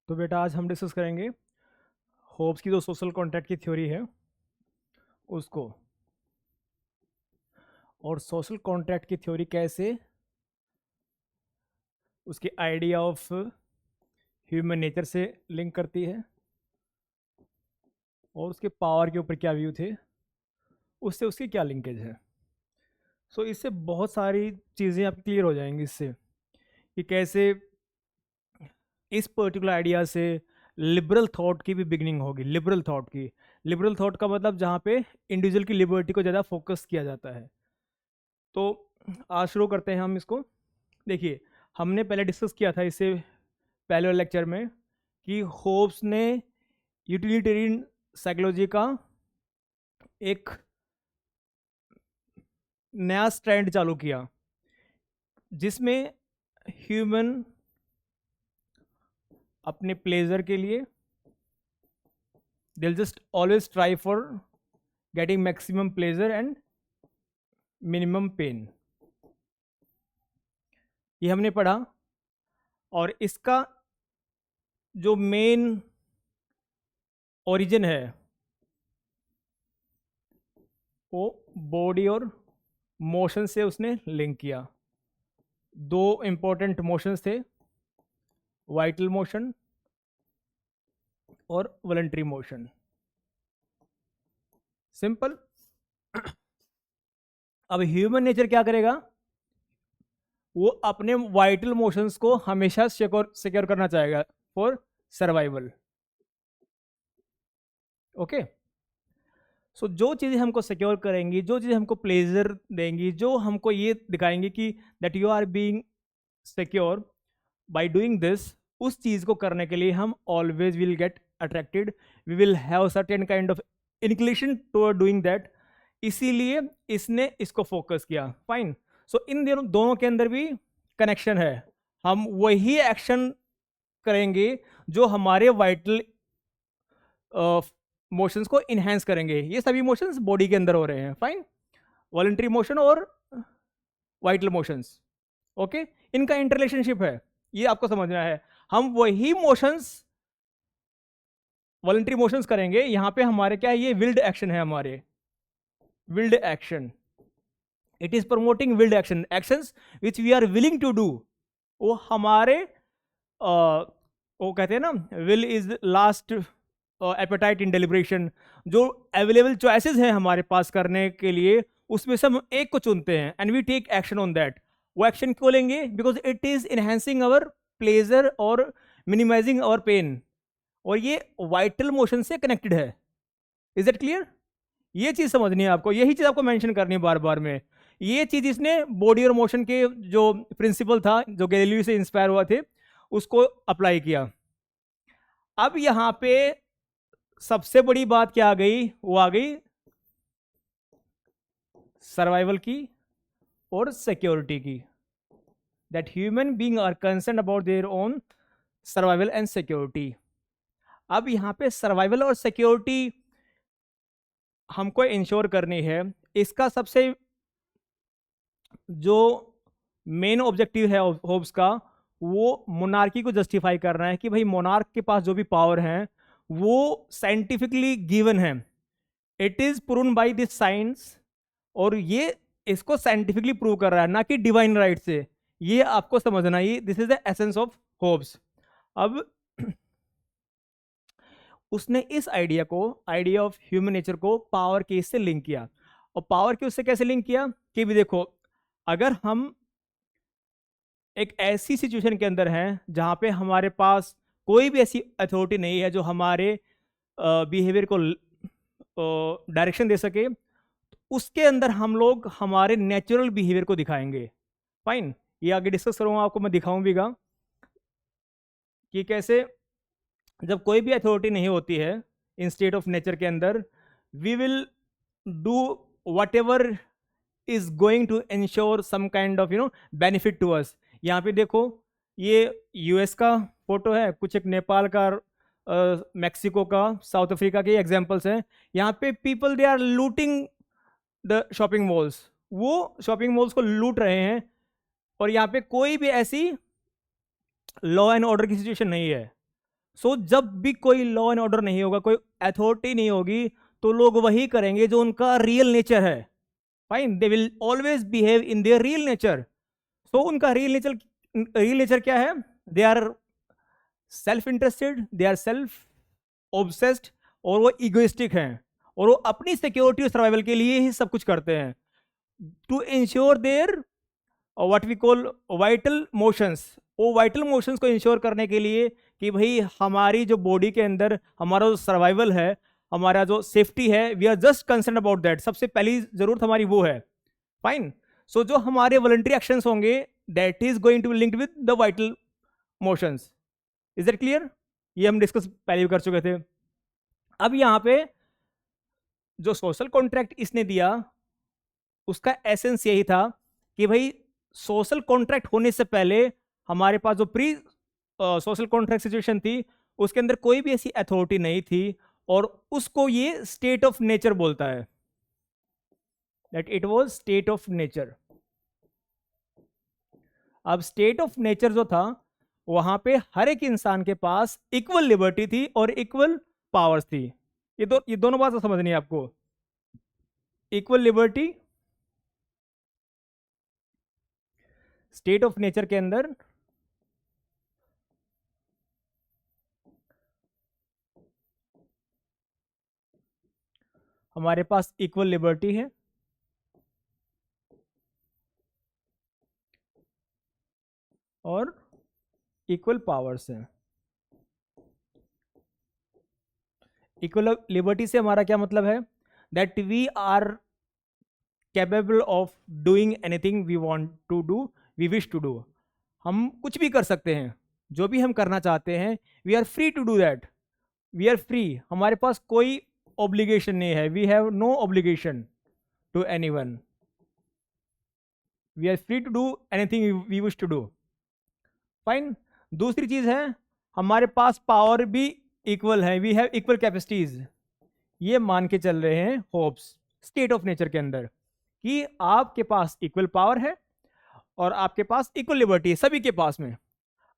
तो बेटा आज हम डिस्कस करेंगे होब्स की जो सोशल कॉन्ट्रैक्ट की थ्योरी है उसको, और सोशल कॉन्ट्रैक्ट की थ्योरी कैसे उसके आइडिया ऑफ ह्यूमन नेचर से लिंक करती है और उसके पावर के ऊपर क्या व्यू थे, उससे उसकी क्या लिंकेज है। सो इससे बहुत सारी चीज़ें आपकी क्लियर हो जाएंगी इससे कि कैसे इस पर्टिकुलर आइडिया से लिबरल थॉट की भी बिगनिंग होगी। लिबरल थॉट का मतलब जहाँ पे इंडिविजुअल की लिबर्टी को ज़्यादा फोकस किया जाता है। तो आज शुरू करते हैं हम इसको। देखिए, हमने पहले डिस्कस किया था इससे पहले वाले लेक्चर में कि होब्स ने यूटिलिटेरियन साइकोलॉजी का एक नया स्ट्रैंड चालू किया जिसमें ह्यूमन अपने प्लेजर के लिए दिल just always try for getting maximum pleasure and minimum pain, ये हमने पढ़ा। और इसका जो मेन ओरिजिन है वो बॉडी और मोशन से उसने लिंक किया। दो इंपॉर्टेंट मोशंस थे, वाइटल मोशन और वॉलंटरी मोशन। सिंपल। अब ह्यूमन नेचर क्या करेगा, वो अपने वाइटल मोशंस को हमेशा सिक्योर करना चाहेगा फॉर सर्वाइवल। ओके, सो जो चीज़ें हमको सिक्योर करेंगी, जो चीज़ें हमको प्लेजर देंगी, जो हमको ये दिखाएंगी कि that you are being secure by doing this, उस चीज़ को करने के लिए हम always will get attracted, we will have certain kind of inclination toward doing that. इसीलिए इसने इसको फोकस किया। फाइन। सो इन दोनों के अंदर भी कनेक्शन है। हम वही एक्शन करेंगे जो हमारे वाइटल मोशंस को इन्हेंस करेंगे। ये सभी मोशंस बॉडी के अंदर हो रहे हैं। फाइन। वॉलंटरी मोशन और वाइटल मोशंस, ओके, इनका इंटररिलेशनशिप है, ये आपको समझना है। हम वही मोशंस वॉलंटरी मोशंस करेंगे। यहां पे हमारे क्या है, ये विल्ड एक्शन है, हमारे willed action. It is promoting willed action, actions which we are willing to do. वो हमारे वो कहते हैं ना, will is last appetite in deliberation. जो अवेलेबल चॉइसेस हैं हमारे पास करने के लिए, उसमें से हम एक को चुनते हैं and we take action on that. वो एक्शन क्यों लेंगे? Because it is enhancing our pleasure और मिनिमाइजिंग आवर पेन, और ये वाइटल मोशन से कनेक्टेड है। Is that clear? ये चीज समझनी है आपको, यही चीज आपको मेंशन करनी है बार बार में। ये चीज इसने बॉडी और मोशन के जो प्रिंसिपल था, जो गैलीलियो से इंस्पायर हुआ थे, उसको अप्लाई किया। अब यहां पे सबसे बड़ी बात क्या आ गई? वो आ गई सर्वाइवल की और सिक्योरिटी की। That human being are concern about their own survival and security. अब यहां पे सर्वाइवल और सिक्योरिटी हमको इंश्योर करनी है। इसका सबसे जो मेन ऑब्जेक्टिव है होब्स का, वो मोनार्की को जस्टिफाई करना है कि भाई मोनार्क के पास जो भी पावर है वो साइंटिफिकली गिवन है, it is proven by this science, और ये इसको साइंटिफिकली प्रूव कर रहा है, ना कि डिवाइन राइट से। ये आपको समझना ही, this is the essence of Hobbes. अब उसने इस आइडिया को, आइडिया ऑफ ह्यूमन नेचर को पावर केस से लिंक किया। और पावर के उससे कैसे लिंक किया कि भी देखो, अगर हम एक ऐसी सिचुएशन के अंदर हैं जहां पे हमारे पास कोई भी ऐसी अथॉरिटी नहीं है जो हमारे बिहेवियर को डायरेक्शन दे सके, तो उसके अंदर हम लोग हमारे नेचुरल बिहेवियर को दिखाएंगे। फाइन, ये आगे डिस्कस करूंगा, आपको मैं दिखाऊं भीगा कि कैसे जब कोई भी अथॉरिटी नहीं होती है इन स्टेट ऑफ नेचर के अंदर, we will do whatever is going to ensure some kind of benefit to us. यहाँ पे देखो, ये यूएस का फोटो है, कुछ एक नेपाल का, मैक्सिको का, साउथ अफ्रीका के एग्जांपल्स हैं। यहाँ पे people they are looting the shopping malls, वो शॉपिंग मॉल्स को लूट रहे हैं, और यहाँ पे कोई भी ऐसी लॉ एंड ऑर्डर की सिचुएशन नहीं है। सो जब भी कोई लॉ एंड ऑर्डर नहीं होगा, कोई अथॉरिटी नहीं होगी, तो लोग वही करेंगे जो उनका रियल नेचर है। Fine, they will always behave in their real nature. So उनका रियल नेचर क्या है? दे are self interested, they are self obsessed, और वो इगोइस्टिक हैं, और वो अपनी सिक्योरिटी और सर्वाइवल के लिए ही सब कुछ करते हैं, to ensure their what we call vital motions. वो वाइटल मोशंस को इंश्योर करने के लिए कि भाई हमारी जो बॉडी के अंदर हमारा जो सर्वाइवल है, हमारा जो सेफ्टी है, we are just concern about that. सबसे पहली जरूरत हमारी वो है। फाइन, सो जो हमारे वॉलंटरी एक्शंस होंगे, that is going to be linked with the vital motions. Is that clear? ये हम डिस्कस पहले भी कर चुके थे। अब यहाँ पे जो सोशल कॉन्ट्रैक्ट इसने दिया, उसका एसेंस यही था कि भाई सोशल कॉन्ट्रैक्ट होने से पहले हमारे पास जो प्री सोशल कॉन्ट्रैक्ट सिचुएशन थी, उसके अंदर कोई भी ऐसी अथॉरिटी नहीं थी, और उसको ये स्टेट ऑफ नेचर बोलता है, that it was state of nature. अब स्टेट ऑफ नेचर जो था, वहां पे हर एक इंसान के पास इक्वल लिबर्टी थी और इक्वल पावर्स थी। ये दोनों बात समझनी है आपको। Equal liberty, state of nature के अंदर हमारे पास इक्वल लिबर्टी है और इक्वल पावर्स हैं। इक्वल लिबर्टी से हमारा क्या मतलब है? That we are capable of doing anything we want to do, we wish to do. हम कुछ भी कर सकते हैं, जो भी हम करना चाहते हैं, we are free to do that. We are free, हमारे पास कोई ऑब्लिगेशन नहीं है। We have no obligation to anyone, we are free to do anything we wish to do. Fine, दूसरी चीज है, हमारे पास पावर भी इक्वल है, वी हैव इक्वल कैपेसिटीज। ये मान के चल रहे हैं होप्स स्टेट ऑफ नेचर के अंदर कि आपके पास इक्वल पावर है और आपके पास इक्वल लिबर्टी है, सभी के पास में।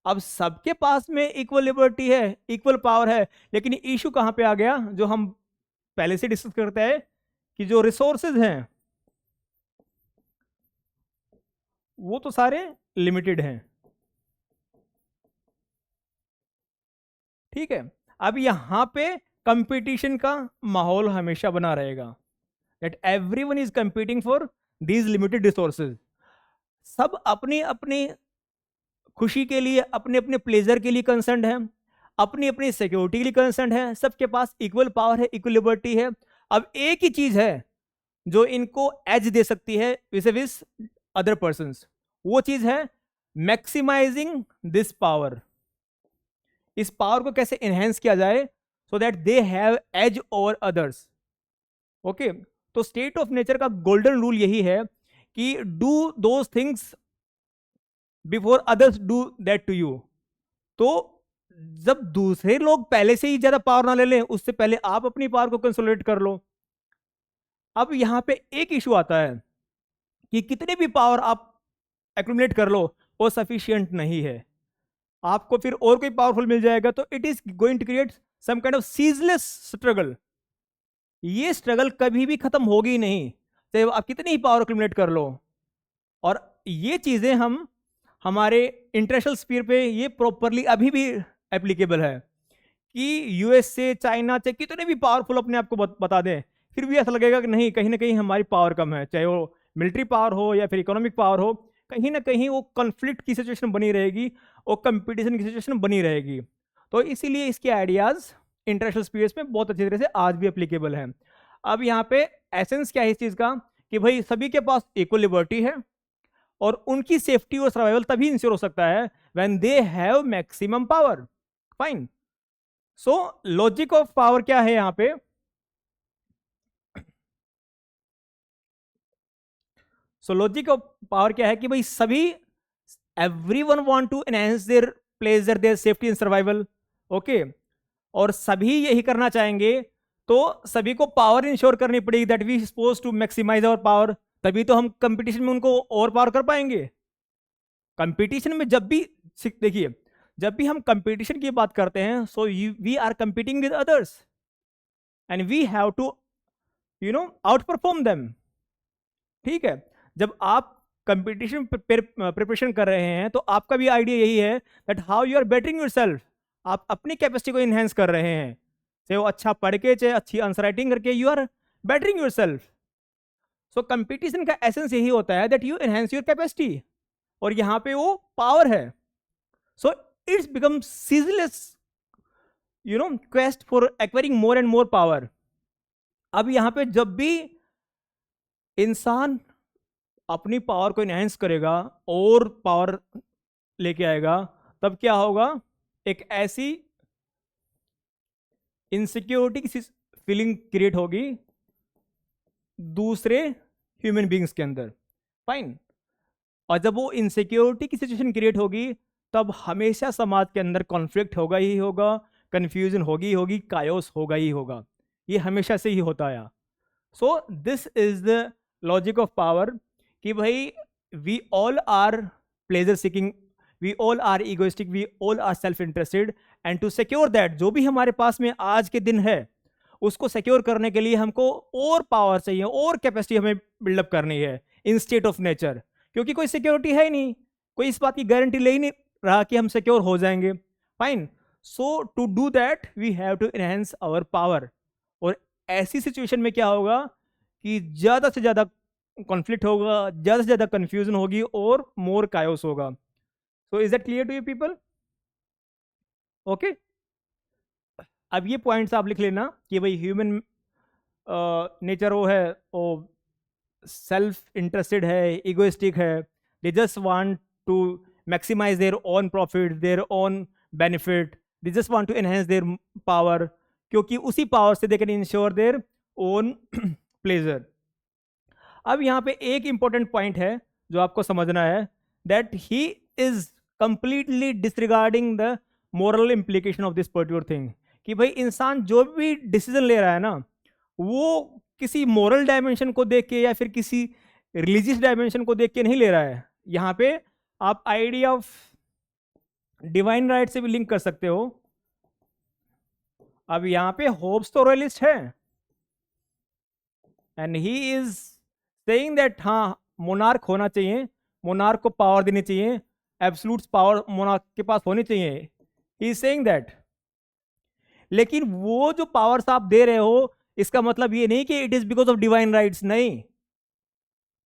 अब सबके पास में इक्वल लिबर्टी है, इक्वल पावर है, लेकिन इशू कहां पे आ गया, जो हम पहले से डिस्कस करते हैं, कि जो रिसोर्सेज हैं वो तो सारे लिमिटेड हैं। ठीक है, अब यहां पे कंपटीशन का माहौल हमेशा बना रहेगा, that everyone is competing for these limited resources. सब अपनी अपनी खुशी के लिए, अपने अपने प्लेजर के लिए कंसर्न है, अपनी अपनी सिक्योरिटी के लिए कंसर्न है। सबके पास इक्वल पावर है, इक्वल लिबर्टी है। अब एक ही चीज है जो इनको एज दे सकती है विस अदर पर्संस, वो चीज है मैक्सिमाइजिंग दिस पावर। इस पावर को कैसे एनहेंस किया जाए so that they have edge over others. Okay, तो स्टेट ऑफ नेचर का गोल्डन रूल यही है कि do those things before others do that to you. तो जब दूसरे लोग पहले से ही ज्यादा पावर ना ले लें, उससे पहले आप अपनी पावर को कंसोलिडेट कर लो। अब यहां पे एक इशू आता है कि कितने भी पावर आप एक्यूमुलेट कर लो, वो सफिशिएंट नहीं है। आपको फिर और कोई पावरफुल मिल जाएगा, तो it is going to create some kind of ceaseless struggle. ये स्ट्रगल कभी भी खत्म होगी नहीं, चाहे आप कितनी ही पावर एक्यूमुलेट कर लो। और ये चीजें हम हमारे इंटरनेशनल स्पीयर पे ये प्रॉपरली अभी भी एप्लीकेबल है कि यूएसए, चाइना, चाहे कितने भी पावरफुल अपने आप को बता दें, फिर भी ऐसा लगेगा कि नहीं, कहीं ना कहीं हमारी पावर कम है। चाहे वो मिलिट्री पावर हो या फिर इकोनॉमिक पावर हो, कहीं ना कहीं वो कॉन्फ्लिक्ट की सिचुएशन बनी रहेगी और कंपटीशन की सिचुएशन बनी रहेगी। तो इसीलिए इसके आइडियाज इंटरनेशनल स्पीयर्स में बहुत अच्छी तरह से आज भी एप्लीकेबल हैं। अब यहाँ पे एसेंस क्या है इस चीज़ का, कि भाई सभी के पास इक्वल लिबर्टी है और उनकी सेफ्टी और सर्वाइवल तभी इंश्योर हो सकता है when they have maximum power. Fine, so logic of power क्या है यहां पे? सो लॉजिक ऑफ पावर क्या है कि भाई सभी everyone want to enhance their pleasure, their safety and survival. Okay, और सभी यही करना चाहेंगे, तो सभी को पावर इंश्योर करनी पड़ेगी, that we suppose to maximize our power. तभी तो हम कंपटीशन में उनको और पावर कर पाएंगे। कंपटीशन में जब भी देखिए, जब भी हम कंपटीशन की बात करते हैं, so we are competing with others and we have to outperform them. ठीक है, जब आप कंपटीशन प्रिपरेशन कर रहे हैं तो आपका भी आइडिया यही है that how you are bettering yourself, आप अपनी कैपेसिटी को इनहेंस कर रहे हैं, चाहे वो अच्छा पढ़ के चाहे अच्छी आंसर राइटिंग करके, you are bettering yourself. So competition का एसेंस यही होता है that you enhance your capacity, और यहां पे वो पावर है। So it's become ceaseless quest for acquiring more and more power. अब यहां पे जब भी इंसान अपनी पावर को इनहेंस करेगा और पावर लेके आएगा, तब क्या होगा, एक ऐसी इनसिक्योरिटी की फीलिंग क्रिएट होगी दूसरे ह्यूमन बींग्स के अंदर। फाइन, और जब वो इनसिक्योरिटी की सिचुएशन क्रिएट होगी तब हमेशा समाज के अंदर कॉन्फ्लिक्ट होगा ही होगा, कंफ्यूजन होगी ही होगी, कायोस होगा ही होगा। ये हमेशा से ही होता आया। So this is the logic of power कि भाई we all are pleasure seeking, we all are egoistic, we all are self interested, and to secure that जो भी हमारे पास में आज के दिन है उसको सिक्योर करने के लिए हमको और पावर चाहिए और कैपेसिटी हमें बिल्डअप करनी है इन स्टेट ऑफ नेचर, क्योंकि कोई सिक्योरिटी है ही नहीं, कोई इस बात की गारंटी ले ही नहीं रहा कि हम सिक्योर हो जाएंगे। Fine, so to do that we have to enhance our power. और ऐसी सिचुएशन में क्या होगा कि ज़्यादा से ज़्यादा कॉन्फ्लिक्ट होगा, ज़्यादा से ज़्यादा कन्फ्यूजन होगी और मोर कायोस होगा। So is that clear to you people? Okay, अब ये पॉइंट्स आप लिख लेना कि भाई ह्यूमन नेचर वो है, वो सेल्फ इंटरेस्टेड है, इगोइस्टिक है, they just want to maximize their own profit, their own benefit, they just want to enhance their power, क्योंकि उसी पावर से they can ensure their own pleasure. अब यहाँ पे एक इंपॉर्टेंट पॉइंट है जो आपको समझना है, that he is completely disregarding the moral implication of this particular thing, कि भाई इंसान जो भी डिसीजन ले रहा है ना, वो किसी मोरल डायमेंशन को देख के या फिर किसी रिलीजियस डायमेंशन को देख के नहीं ले रहा है। यहाँ पे आप आइडिया ऑफ डिवाइन राइट से भी लिंक कर सकते हो। अब यहाँ पे होब्स तो रॉयलिस्ट है and he is saying that हाँ मोनार्क होना चाहिए, मोनार्क को पावर देनी चाहिए, एब्सोल्यूट पावर मोनार्क के पास होनी चाहिए, ही इज सेइंग दैट। लेकिन वो जो पावर्स आप दे रहे हो इसका मतलब ये नहीं कि it is because of divine rights, नहीं,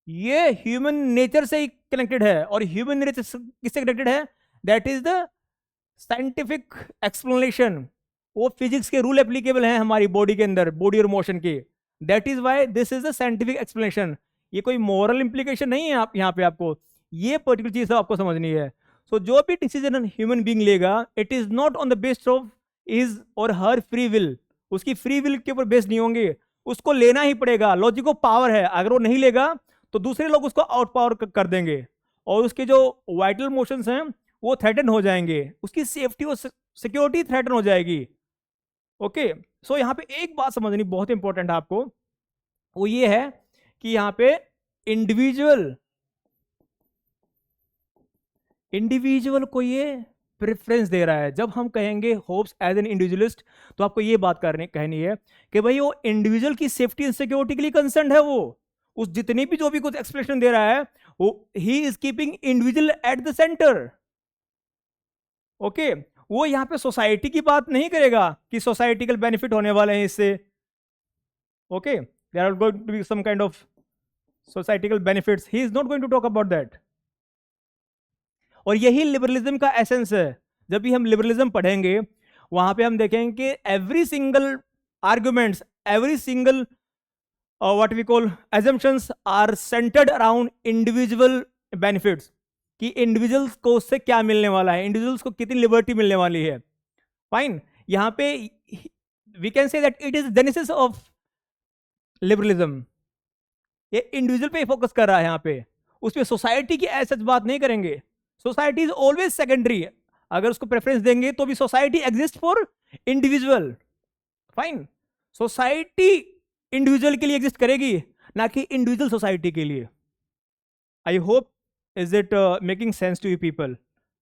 ये ह्यूमन नेचर से ही कनेक्टेड है। और ह्यूमन नेचर किससे कनेक्टेड है? That is the scientific explanation. वो फिजिक्स के रूल एप्लीकेबल हैं हमारी बॉडी के अंदर, बॉडी और मोशन के, that is why this is the scientific explanation. ये कोई मॉरल इंप्लीकेशन नहीं है। आप यहाँ पे आपको ये पर्टिकुलर चीज आपको समझनी है। सो जो भी डिसीजन ह्यूमन बीइंग लेगा, it is not on the based of is और हर फ्री विल, उसकी फ्री विल के ऊपर बेस्ड नहीं होंगे, उसको लेना ही पड़ेगा। लॉजिक ऑफ पावर है, अगर वो नहीं लेगा तो दूसरे लोग उसको आउट पावर कर देंगे और उसके जो वाइटल मोशंस हैं वो थ्रेटन हो जाएंगे, उसकी सेफ्टी और सिक्योरिटी थ्रेटन हो जाएगी। ओके, सो यहाँ पे एक बात समझनी बहुत इंपॉर्टेंट है आपको, वो ये है कि यहाँ पे इंडिविजुअल को ये प्रेफरेंस दे रहा है। जब हम कहेंगे होप्स एज एन इंडिविजुअलिस्ट, कहनी आपको ये बात कहनी है कि भाई वो इंडिविजुअल की सेफ्टी एंड सिक्योरिटी के लिए कंसर्न है। वो उस जितनी भी जो भी कुछ एक्सप्लेनेशन दे रहा है, वो he is keeping individual at the centre. Okay, वो यहाँ पे सोसाइटी की बात नहीं करेगा कि सोसाइटिकल बेनिफिट होने वाले हैं इससे। Okay, there are going to be some kind of societal benefits, he is not going to talk about that. और यही लिबरलिज्म का एसेंस है। जब भी हम लिबरलिज्म पढ़ेंगे वहां पे हम देखेंगे कि every single arguments, every single what we call assumptions are centred around individual benefits, कि इंडिविजुअल्स को उससे क्या मिलने वाला है, इंडिविजुअल्स को कितनी लिबर्टी मिलने वाली है। फाइन, यहाँ पे we can say that it is genesis of liberalism. ये इंडिविजुअल पे फोकस कर रहा है यहाँ पे, उस पर सोसाइटी की ऐसा बात नहीं करेंगे। सोसाइटी इज ऑलवेज सेकेंडरी, अगर उसको प्रेफरेंस देंगे तो भी society exist for individual. Fine, society individual के लिए एग्जिस्ट करेगी, ना कि इंडिविजुअल सोसाइटी के लिए। I hope is it making sense to you people?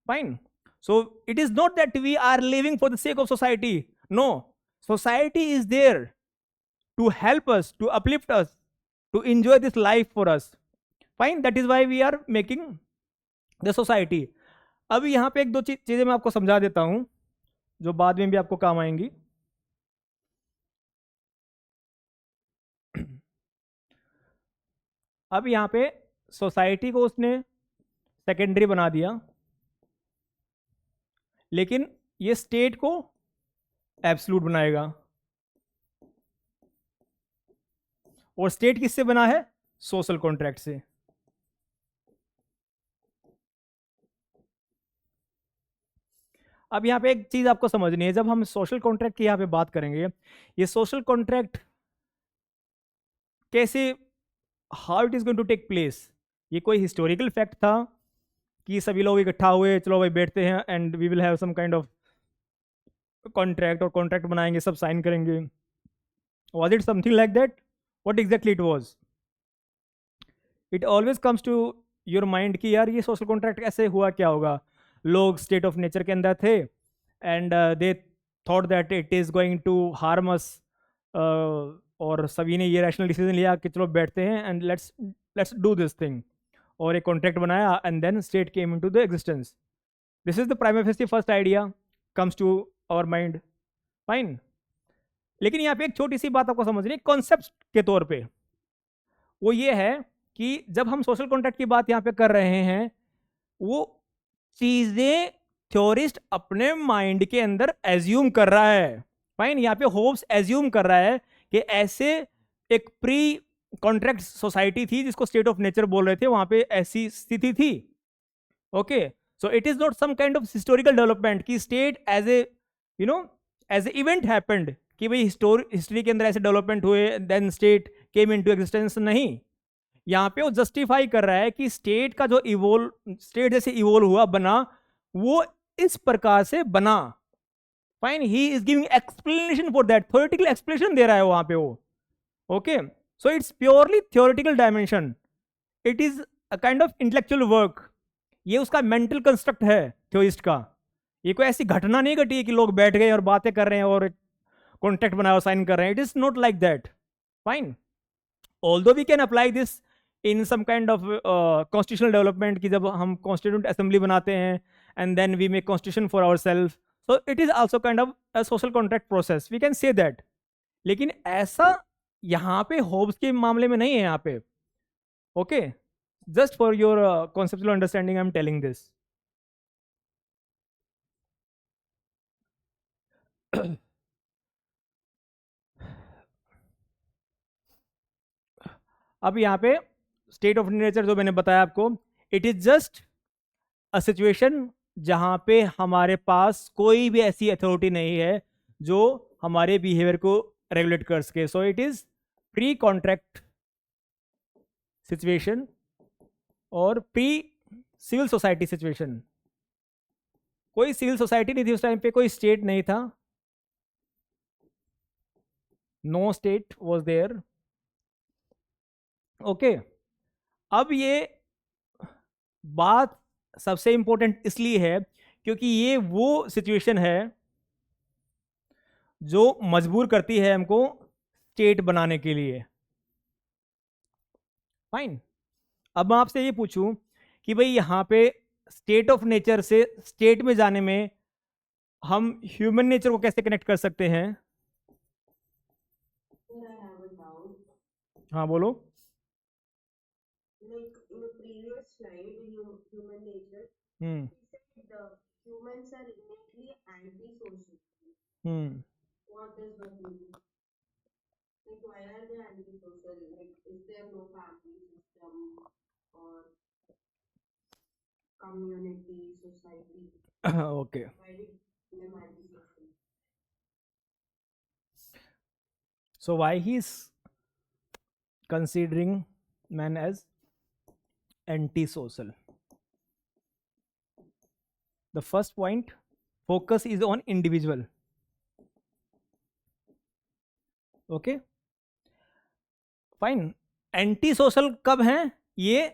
Fine, So it is not that we are living for the sake of society. No, society is there to help us, to uplift us, to enjoy this life for us. Fine, that is why we are making the society. अभी यहाँ पे एक दो चीजें मैं आपको समझा देता हूं जो बाद में भी आपको काम आएंगी. अब यहाँ पे सोसाइटी को उसने सेकेंडरी बना दिया, लेकिन ये स्टेट को एब्सोल्यूट बनाएगा. और स्टेट किससे बना है? सोशल कॉन्ट्रैक्ट से. अब यहाँ पे एक चीज आपको समझनी है, जब हम सोशल कॉन्ट्रैक्ट की यहाँ पे बात करेंगे, ये सोशल कॉन्ट्रैक्ट कैसे, how it is going to take place. ये कोई हिस्टोरिकल फैक्ट था कि सभी लोग इकट्ठा हुए, चलो भाई बैठते हैं and we will have some kind of contract, और कॉन्ट्रैक्ट बनाएंगे, सब साइन करेंगे. Was it something like that? What exactly it was? It always comes to your mind कि यार ये सोशल कॉन्ट्रैक्ट ऐसे हुआ, क्या होगा. लोग स्टेट ऑफ नेचर के अंदर थे and they thought that it is going to harm us, और सभी ने ये रैशनल डिसीजन लिया कि चलो बैठते हैं and let's do this thing, और एक कॉन्ट्रैक्ट बनाया and then state came into the existence. This is the primary face first idea comes to our mind. Fine, लेकिन यहाँ पे एक छोटी सी बात आपको समझनी है कॉन्सेप्ट के तौर पे. वो ये है कि जब हम सोशल कॉन्ट्रैक्ट की बात यहाँ पे कर रहे हैं, वो चीजें थ्योरिस्ट अपने माइंड के अंदर एज्यूम कर रहा है. फाइन, यहाँ पे होब्स एज्यूम कर रहा है कि ऐसे एक प्री कॉन्ट्रैक्ट सोसाइटी थी जिसको स्टेट ऑफ नेचर बोल रहे थे, वहां पे ऐसी स्थिति थी. Okay, so it is not some kind of historical development कि state as a as a event happened, कि भाई हिस्ट्री के अंदर ऐसे डेवलपमेंट हुए then state came into existence. नहीं, यहाँ पे वो जस्टिफाई कर रहा है कि स्टेट का जो स्टेट जैसे इवोल्व हुआ, बना, वो इस प्रकार से बना. Fine, he is giving explanation for that, theoretical explanation दे रहा है वहां पे वो. Okay, so it's purely theoretical dimension. It is a kind of intellectual work. ये उसका मेंटल कंस्ट्रक्ट है थ्योरिस्ट का. ये कोई ऐसी घटना नहीं घटी है कि लोग बैठ गए और बातें कर रहे हैं और कॉन्ट्रैक्ट बनाया और साइन कर रहे हैं. It is not like that. Fine, although we can apply this in some kind of constitutional development, कि जब हम कॉन्स्टिट्यूंट असेंबली बनाते हैं and then we make constitution for our self, so it is also kind of a social contract process, we can say that. लेकिन ऐसा यहाँ पे Hobbes के मामले में नहीं है यहाँ पे. Okay, just for your conceptual understanding I am telling this. अब यहाँ पे स्टेट ऑफ नेचर जो मैंने बताया आपको, it is just a situation जहां पे हमारे पास कोई भी ऐसी अथॉरिटी नहीं है जो हमारे बिहेवियर को रेगुलेट कर सके. So it is pre contract situation और प्री सिविल सोसाइटी सिचुएशन. कोई सिविल सोसाइटी नहीं थी उस टाइम पे, कोई स्टेट नहीं था, no state was there. Okay, अब ये बात सबसे इंपॉर्टेंट इसलिए है क्योंकि ये वो सिचुएशन है जो मजबूर करती है हमको स्टेट बनाने के लिए. फाइन, अब मैं आपसे ये पूछूं कि भाई यहाँ पे स्टेट ऑफ नेचर से स्टेट में जाने में हम ह्यूमन नेचर को कैसे कनेक्ट कर सकते हैं? हाँ बोलो. Like in the previous slide, human nature, hmm. he said the humans are innately antisocial. Hmm. What does that mean? Like, why are they antisocial? Like, is there no family system or community, society? Okay, Why did them antisocial? so why he is considering man as antisocial? The first point, focus is on individual. Okay, fine. Anti social कब हैं? ये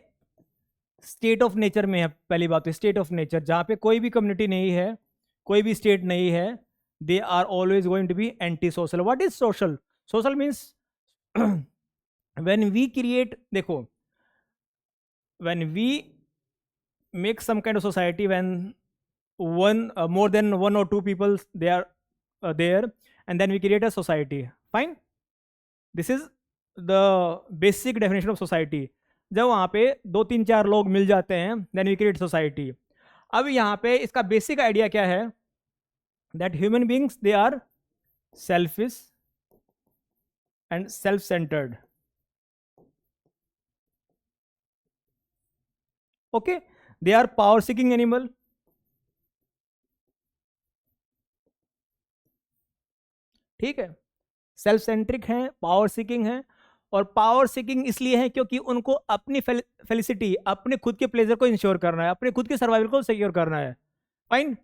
state of nature में है। पहली बात तो state of nature, जहां पे कोई भी कम्युनिटी नहीं है, कोई भी स्टेट नहीं है, दे are always going to be anti social. What is social? Social means when we create, देखो, when we make some kind of society, when one more than one or two people they are there, and then we create a society. Fine, this is the basic definition of society. जब वहाँ पे 2 3 4 लोग मिल जाते हैं, then we create society. अब यहाँ पे इसका बेसिक आइडिया क्या है? that human beings they are selfish and self-centered. Okay, they are power-seeking animal. ठीक है, सेल्फ सेंट्रिक हैं, पावर सीकिंग हैं, और पावर सीकिंग इसलिए है क्योंकि उनको अपनी फेलिसिटी, अपने खुद के प्लेजर को इंश्योर करना है, अपने खुद के सर्वाइवल को सिक्योर करना है। फाइन,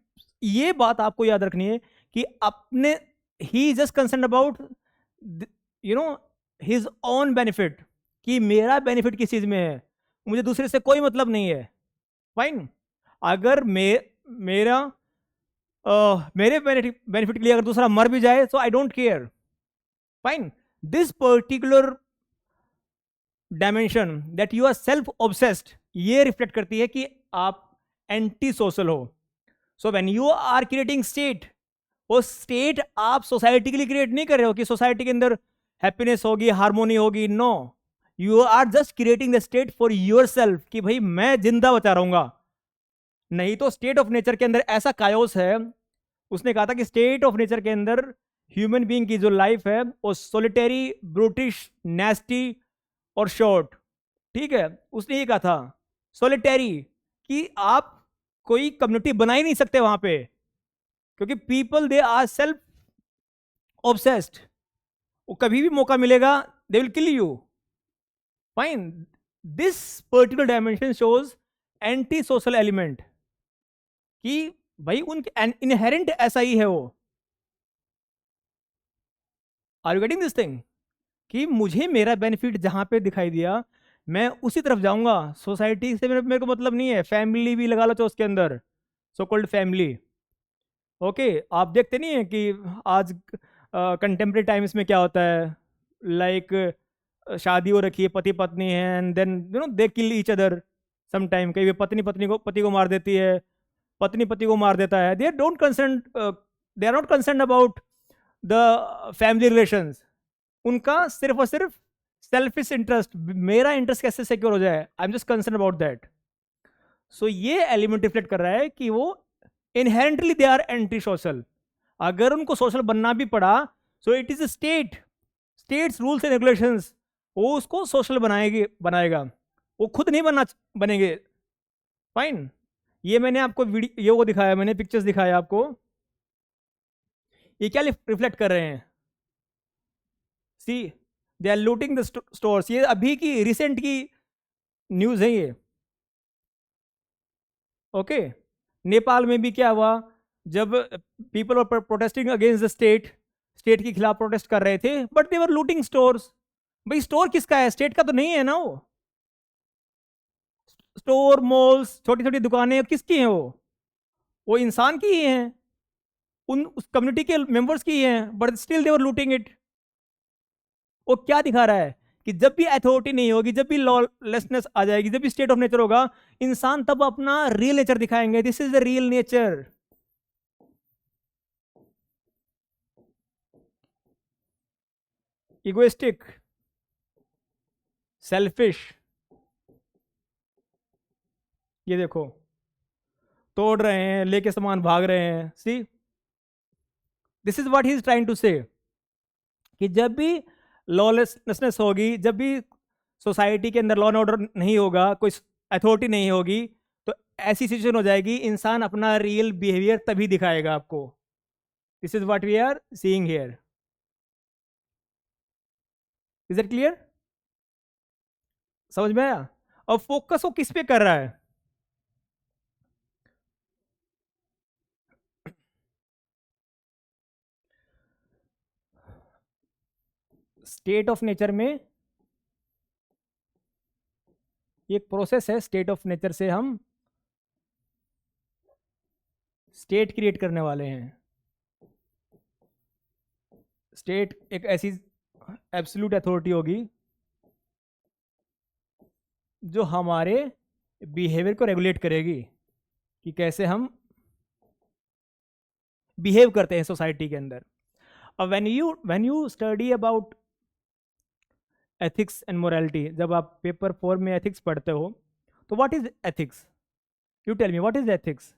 ये बात आपको याद रखनी है कि अपने ही just concern about you know his own benefit, कि मेरा बेनिफिट किस चीज में है, मुझे दूसरे से कोई मतलब नहीं है। फाइन, अगर मेरा मेरे बेनिफिट के लिए अगर दूसरा मर भी जाए तो I don't care. Fine, this particular dimension that you are self obsessed, ये रिफ्लेक्ट करती है कि आप एंटी सोशल हो। So when you are creating state, वो स्टेट आप सोसाइटी के लिए क्रिएट नहीं कर रहे हो कि सोसाइटी के अंदर हैप्पीनेस होगी, हार्मोनी होगी। No, you are just creating the state for your self, कि भाई मैं जिंदा बचा रहूंगा। नहीं तो स्टेट ऑफ नेचर के अंदर ऐसा कायोस है, उसने कहा था कि स्टेट ऑफ नेचर के अंदर ह्यूमन बीइंग की जो लाइफ है वो सोलिटेरी, ब्रूटिश, नेस्टी और शॉर्ट। ठीक है, उसने ये कहा था सोलिटेरी, कि आप कोई कम्युनिटी बना ही नहीं सकते वहां पे, क्योंकि people they are self obsessed. वो कभी भी मौका मिलेगा they will kill you. Fine, this particular dimension shows anti social element, कि भाई उनके इनहेरेंट ऐसा ही है वो। Are you getting this thing? कि मुझे मेरा बेनिफिट जहां पे दिखाई दिया मैं उसी तरफ जाऊंगा। सोसाइटी से मेरे को मतलब नहीं है, फैमिली भी लगा लो तो उसके अंदर, सो कॉल्ड फैमिली। ओके, आप देखते नहीं है कि आज कंटेम्प्रेरी टाइम्स में क्या होता है, लाइक शादी हो रखी है, पति पत्नी है, and then they kill each other. Some time कई पत्नी पति को मार देती है, पत्नी पति को मार देता है। दे are not concern about the family relations. उनका सिर्फ और सिर्फ सेल्फिश इंटरेस्ट, मेरा इंटरेस्ट कैसे सिक्योर हो जाए, I am just concern about that. So ये एलिमेंट रिफ्लेक्ट कर रहा है कि वो inherently they are anti social. अगर उनको सोशल बनना भी पड़ा, so it is state's rules and regulations वो उसको सोशल बनाएगा, वो खुद नहीं बनेंगे। फाइन, ये मैंने आपको वीडियो ये वो दिखाया, मैंने पिक्चर्स दिखाया आपको, ये क्या रिफ्लेक्ट कर रहे हैं? See, they are looting the stores. ये अभी की रिसेंट की न्यूज है ये। ओके, नेपाल में भी क्या हुआ, जब people were protesting against the state के खिलाफ प्रोटेस्ट कर रहे थे, but they were looting stores. भाई स्टोर किसका है? स्टेट का तो नहीं है ना वो। स्टोर, मॉल्स, छोटी छोटी दुकानें किसकी हैं? वो इंसान की ही हैं, उस कम्युनिटी के मेंबर्स की ही हैं, but still they were looting it. वो क्या दिखा रहा है कि जब भी अथॉरिटी नहीं होगी, जब भी लॉलेसनेस आ जाएगी, जब भी स्टेट ऑफ नेचर होगा, इंसान तब अपना रियल नेचर दिखाएंगे। This is the real nature. Egoistic, selfish, ये देखो तोड़ रहे हैं, लेके सामान भाग रहे हैं। See, this is what he is trying to say, कि जब भी लॉलेसनेस होगी, जब भी सोसाइटी के अंदर लॉ एंड ऑर्डर नहीं होगा, कोई अथॉरिटी नहीं होगी, तो ऐसी सिचुएशन हो जाएगी, इंसान अपना रियल बिहेवियर तभी दिखाएगा आपको। This is what we are seeing here. Is it clear? समझ में आया? और फोकस वो किस पे कर रहा है? स्टेट ऑफ नेचर में ये एक प्रोसेस है, स्टेट ऑफ नेचर से हम स्टेट क्रिएट करने वाले हैं। स्टेट एक ऐसी एब्सोल्यूट अथॉरिटी होगी जो हमारे बिहेवियर को रेगुलेट करेगी कि कैसे हम बिहेव करते हैं सोसाइटी के अंदर। अब when you study about ethics and morality, जब आप पेपर 4 में एथिक्स पढ़ते हो, तो what is ethics? You tell me what is ethics.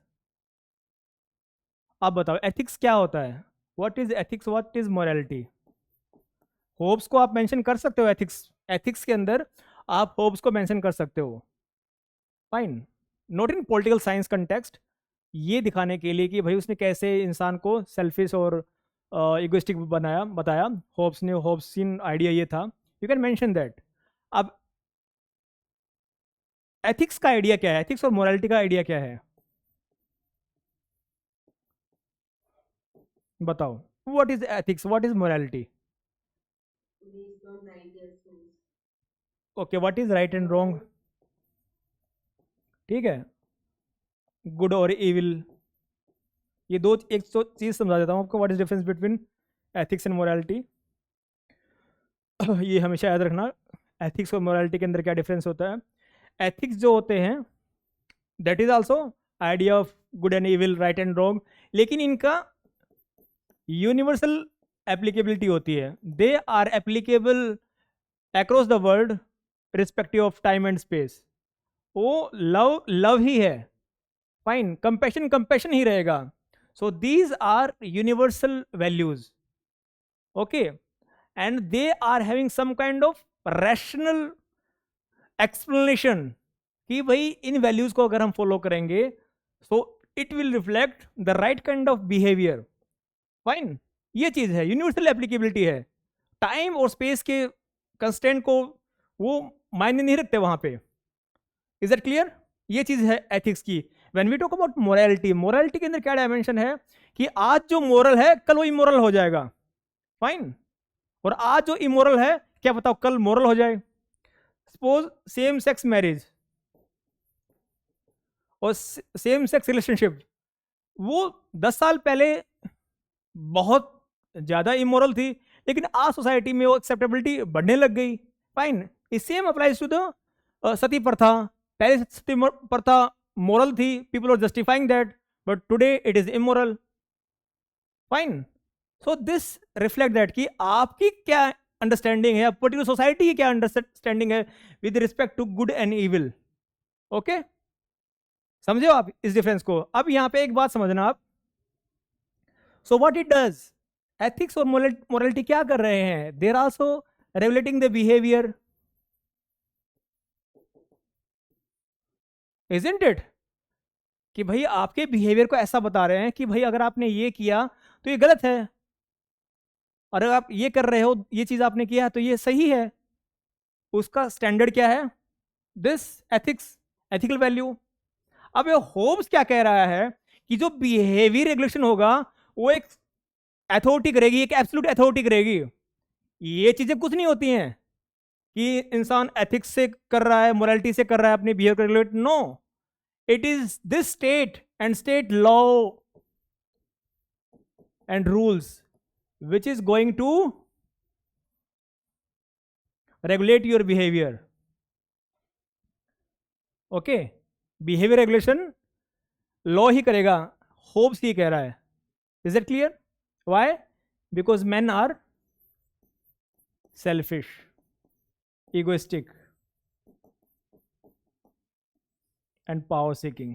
आप बताओ एथिक्स क्या होता है? What is ethics, what is morality? Hobbes को आप मेंशन कर सकते हो एथिक्स, एथिक्स के अंदर आप होप्स को मेंशन कर सकते हो, fine, not in political science context, ये दिखाने के लिए कि भाई उसने कैसे इंसान को सेल्फिश और इगोइस्टिक बनाया, बताया। होप्सिन आइडिया ये था, यू कैन मेंशन दैट। अब एथिक्स का आइडिया क्या है, एथिक्स और मोरालिटी का आइडिया क्या है, बताओ। What is ethics, what is morality? based on right actions. Okay, what is right and wrong? ठीक है, गुड और इविल, ये दो एक तो चीज समझा देता हूँ आपको, what is difference between ethics and morality. ये हमेशा याद रखना, एथिक्स और मोरालिटी के अंदर क्या डिफरेंस होता है। एथिक्स जो होते हैं that is also idea of good and evil, right and wrong, लेकिन इनका यूनिवर्सल एप्लीकेबिलिटी होती है। दे आर applicable across the world respective of time and space. वो लव लव ही है, फाइन, कंपैशन कंपैशन ही रहेगा। So these are universal values, okay, and they are having some kind of rational explanation कि भाई इन वैल्यूज को अगर हम फॉलो करेंगे so it will reflect the right kind of behaviour, fine. ये चीज है, यूनिवर्सल एप्लीकेबिलिटी है। टाइम और स्पेस के कंस्टेंट को वो मायने नहीं रखते वहां पे। Is that clear? ये चीज है एथिक्स की। When we talk about morality, morality के अंदर क्या डायमेंशन है कि आज जो मोरल है कल वो इमोरल हो जाएगा, फाइन, और आज जो इमोरल है क्या बताओ कल मोरल हो जाए। सपोज सेम सेक्स मैरिज और सेम सेक्स रिलेशनशिप, वो 10 साल पहले बहुत ज्यादा इमोरल थी, लेकिन आज सोसाइटी में वो एक्सेप्टेबिलिटी बढ़ने लग गई, fine. Same applies to the sati प्रथा। पहले सती प्रथा मोरल थी, people are justifying that, but today it is immoral, fine. So this reflect that कि आपकी क्या अंडरस्टैंडिंग है, पर्टिकुलर सोसाइटी की क्या अंडरस्टैंडिंग है with respect to good and evil, okay. समझे हो आप इस डिफरेंस को? अब यहां पे एक बात समझना आप, so what it does, ethics और मोरालिटी क्या कर रहे हैं, there also regulating the behaviour, isn't it? कि भाई आपके बिहेवियर को ऐसा बता रहे हैं कि भाई अगर आपने ये किया तो ये गलत है, और अगर आप ये कर रहे हो, ये चीज आपने किया तो ये सही है। उसका स्टैंडर्ड क्या है? This ethics, ethical value. अब ये होब्स क्या कह रहा है कि जो बिहेवियर रेगुलेशन होगा वो एक अथॉरिटी करेगी, एक एब्सोल्यूट अथॉरिटी करेगी। ये चीजें कुछ नहीं होती हैं कि इंसान एथिक्स से कर रहा है, मोरालिटी से कर रहा है अपनी बिहेवियर को regulate, no, it is this state and state law and rules which is going to regulate your behavior, okay। behavior regulation law ही करेगा, होप्स ही कह रहा है। Is it clear? Why? Because men are selfish, egoistic and power seeking।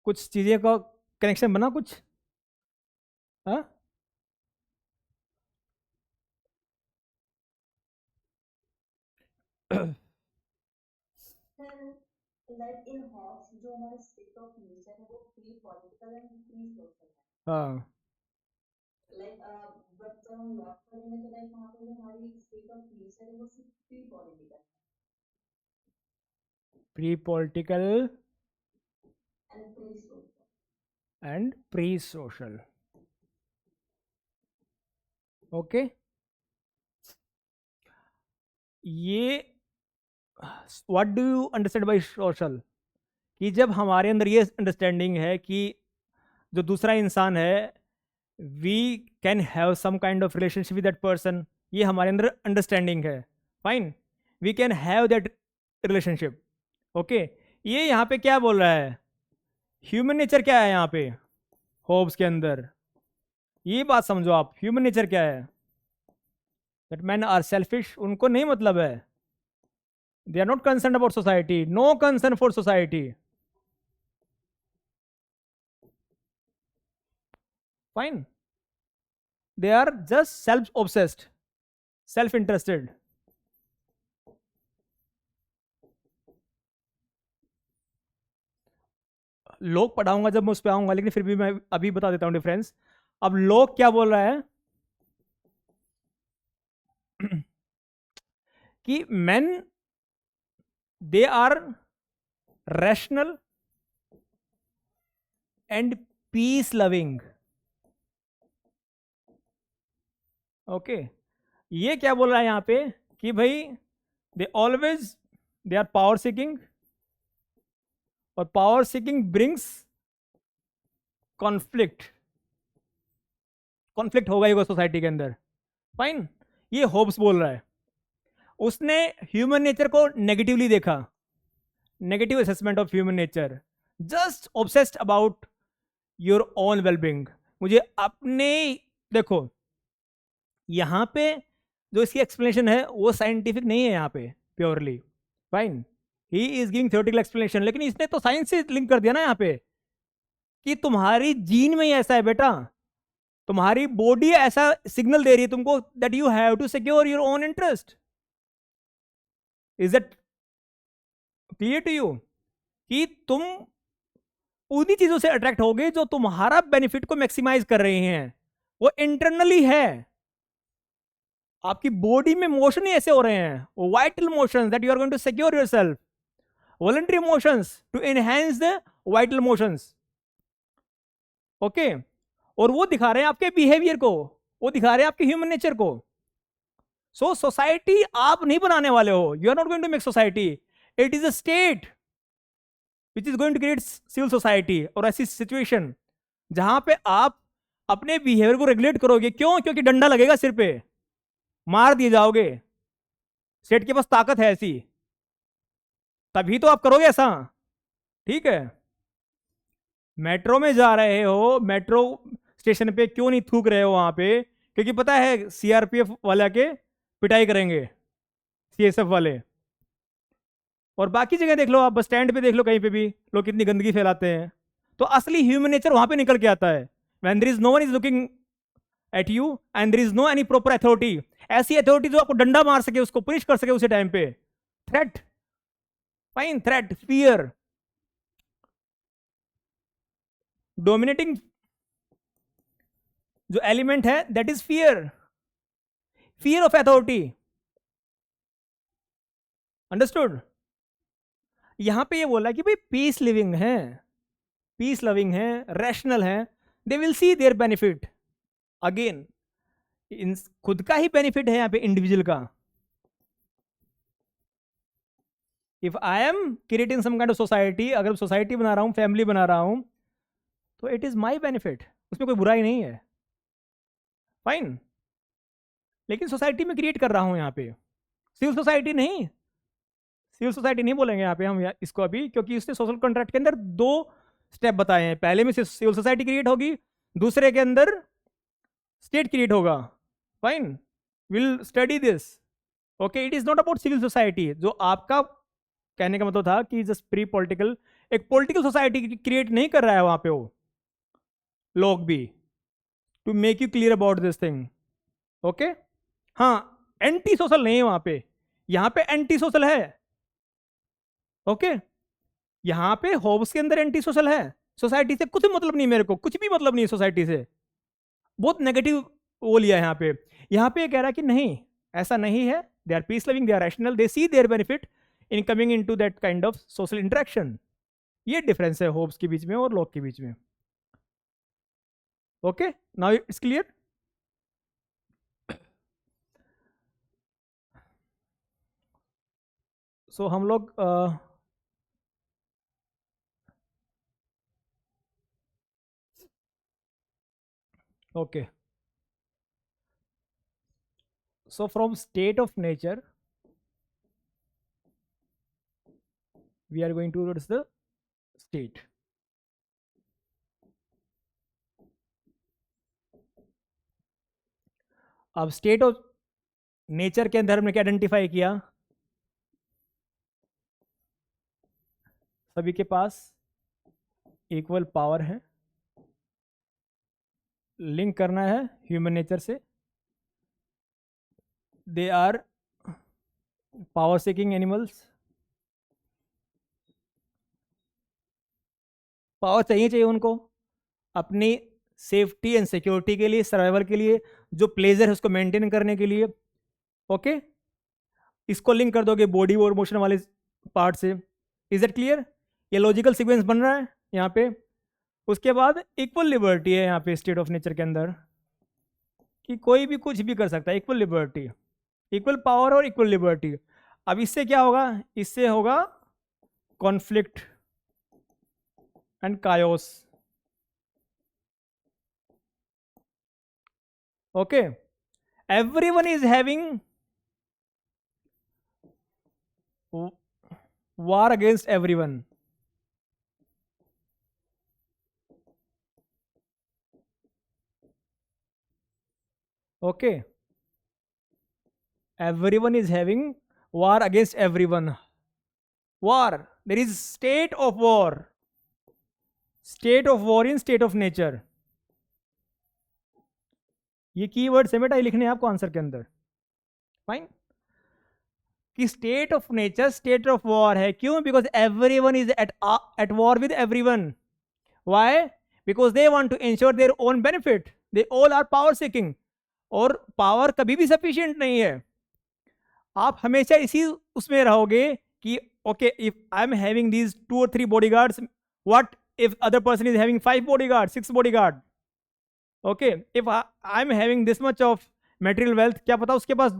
कुछ चीजें का connection बना कुछ? हाँ, Then, like in Hobbes, जो हमारा state of nature है वो pre political and pre social है। हाँ, लाइक बट जब हम लॉक करेंगे तो लाइक वहाँ पे जो हमारी स्टेट ऑफ नेचर है वो सिर्फ pre political pre political and pre social. And pre social. Okay ये what do you understand by social, कि जब हमारे अंदर ये अंडरस्टैंडिंग है कि जो दूसरा इंसान है we can have some kind of relationship with that person, ये हमारे अंदर अंडरस्टैंडिंग है, fine, we can have that relationship. Okay ये यहाँ पे क्या बोल रहा है, ह्यूमन नेचर क्या है यहाँ पे होब्स के अंदर, ये बात समझो आप, ह्यूमन नेचर क्या है, दैट मैन आर सेल्फिश, उनको नहीं मतलब है, दे are not concern about society, no concern for society, fine, they are just self obsessed, self interested। लोग पढ़ाऊंगा जब मैं उस पर आऊंगा, लेकिन फिर भी मैं अभी बता देता हूं डिफरेंस। अब लोग क्या बोल रहा है कि men they are rational and peace loving। Okay ये क्या बोल रहा है यहाँ पे कि भाई दे आर पावर सीकिंग, और power seeking brings conflict, conflict होगा ही सोसाइटी के अंदर, फाइन, ये होब्स बोल रहा है। उसने ह्यूमन नेचर को नेगेटिवली देखा, negative assessment of human nature, just obsessed about your own wellbeing, मुझे अपने, देखो यहां पे जो इसकी एक्सप्लेनेशन है वो साइंटिफिक नहीं है यहाँ पे purely, fine, he is giving theoretical explanation, लेकिन इसने तो साइंस से लिंक कर दिया ना यहाँ पे कि तुम्हारी जीन में ही ऐसा है बेटा, तुम्हारी बॉडी ऐसा सिग्नल दे रही है तुमको that you have to secure your own interest. Is that clear to you, कि तुम उन्हीं चीजों से अट्रैक्ट होगे जो तुम्हारा बेनिफिट को मैक्सिमाइज कर रही हैं, वो इंटरनली है, आपकी बॉडी में मोशन ही ऐसे हो रहे हैं, vital motions that you are going to secure yourself, voluntary motions to enhance the vital motions. Okay और वो दिखा रहे हैं आपके बिहेवियर को, वो दिखा रहे हैं आपके ह्यूमन नेचर को। सो सोसाइटी आप नहीं बनाने वाले हो, you are not going to make society, it is a state which is going to create civil society, और ऐसी सिचुएशन जहां पे आप अपने बिहेवियर को रेगुलेट करोगे, क्यों, क्योंकि डंडा लगेगा सिर पे, मार दिए जाओगे, स्टेट के पास ताकत है ऐसी, तभी तो आप करोगे ऐसा, ठीक है। मेट्रो में जा रहे हो, मेट्रो स्टेशन पे क्यों नहीं थूक रहे हो वहां पे, क्योंकि पता है सीआरपीएफ वाला के पिटाई करेंगे, सीएसएफ वाले। और बाकी जगह देख लो, आप बस स्टैंड पे देख लो, कहीं पे भी लोग कितनी गंदगी फैलाते हैं, तो असली ह्यूमन नेचर वहां पे निकल के आता है, when there is no one is looking at you and there is no any proper authority, ऐसी अथॉरिटी जो आपको डंडा मार सके, उसको पुनिश कर सके उसी टाइम पे, threat, fine, threat, fear, dominating जो एलिमेंट है that is fear, fear of authority, understood. यहां पे ये बोला कि भाई पीस लिविंग है, पीस लविंग है, रैशनल है, they will see their benefit, again खुद का ही बेनिफिट है यहाँ पे इंडिविजुअल का, if I am creating some kind of society, अगर सोसाइटी बना रहा हूँ, फैमिली बना रहा हूँ, तो इट इज माई बेनिफिट, उसमें कोई बुराई नहीं है, फाइन, लेकिन सोसाइटी में क्रिएट कर रहा हूँ यहाँ पे, सिविल सोसाइटी नहीं, सिविल सोसाइटी नहीं बोलेंगे यहाँ पे हम इसको अभी, क्योंकि उसने सोशल कॉन्ट्रैक्ट के अंदर दो स्टेप बताए हैं, पहले में सिविल सोसाइटी क्रिएट होगी, दूसरे के अंदर स्टेट क्रिएट होगा, fine, will study this, okay, it is not about civil society, जो आपका कहने का मतलब था कि जस्ट प्री पॉलिटिकल, एक पॉलिटिकल सोसाइटी क्रिएट नहीं कर रहा है वहां पे वो लोग भी, to make you clear about this thing, okay. हाँ एंटी सोशल नहीं है वहां पे, यहां पे एंटी सोशल है, ओके, यहां पे होब्स के अंदर एंटी सोशल है, सोसाइटी से कुछ मतलब नहीं, मेरे को कुछ भी मतलब नहीं है सोसाइटी से, बहुत नेगेटिव वो लिया है यहाँ पे कह रहा है कि नहीं ऐसा नहीं है, दे are peace living, they are rational, they see their benefit in coming into that kind of social interaction, ये डिफरेंस है होब्स के बीच में और लॉक के बीच में, okay, now it's clear. So हम लोग okay, so from state of nature we are going towards the state. अब स्टेट ऑफ नेचर के अंदर हमने क्या आइडेंटिफाई किया, सभी के पास इक्वल पावर है, लिंक करना है ह्यूमन नेचर से, they are power seeking animals, power चाहिए उनको अपनी सेफ्टी एंड सिक्योरिटी के लिए, सर्वाइवल के लिए, जो प्लेजर है उसको मेंटेन करने के लिए। ओके, इसको लिंक कर दोगे बॉडी और मोशन वाले पार्ट से। Is it clear? ये लॉजिकल सीक्वेंस बन रहा है यहाँ पे। उसके बाद इक्वल लिबर्टी है यहाँ पे स्टेट ऑफ नेचर के अंदर, कि कोई भी कुछ भी कर सकता है, इक्वल लिबर्टी, इक्वल पावर और इक्वल लिबर्टी। अब इससे क्या होगा, इससे होगा conflict and chaos. Okay, everyone is having war against everyone. Okay, everyone is having war against everyone. War, there is state of war, state of war in state of nature. ये keywords है बेटा, ये लिखने हैं आपको answer के अंदर। Fine, कि state of nature state of war है। क्यों? Because everyone is at war with everyone. Why? Because they want to ensure their own benefit, they all are power seeking. और पावर कभी भी सफिशिएंट नहीं है। आप हमेशा इसी उसमें रहोगे कि okay, if I am having these 2 or 3 bodyguards, what if other person is having 5 bodyguard, 6 bodyguard. Okay, if I am having this much of material wealth, क्या पता उसके पास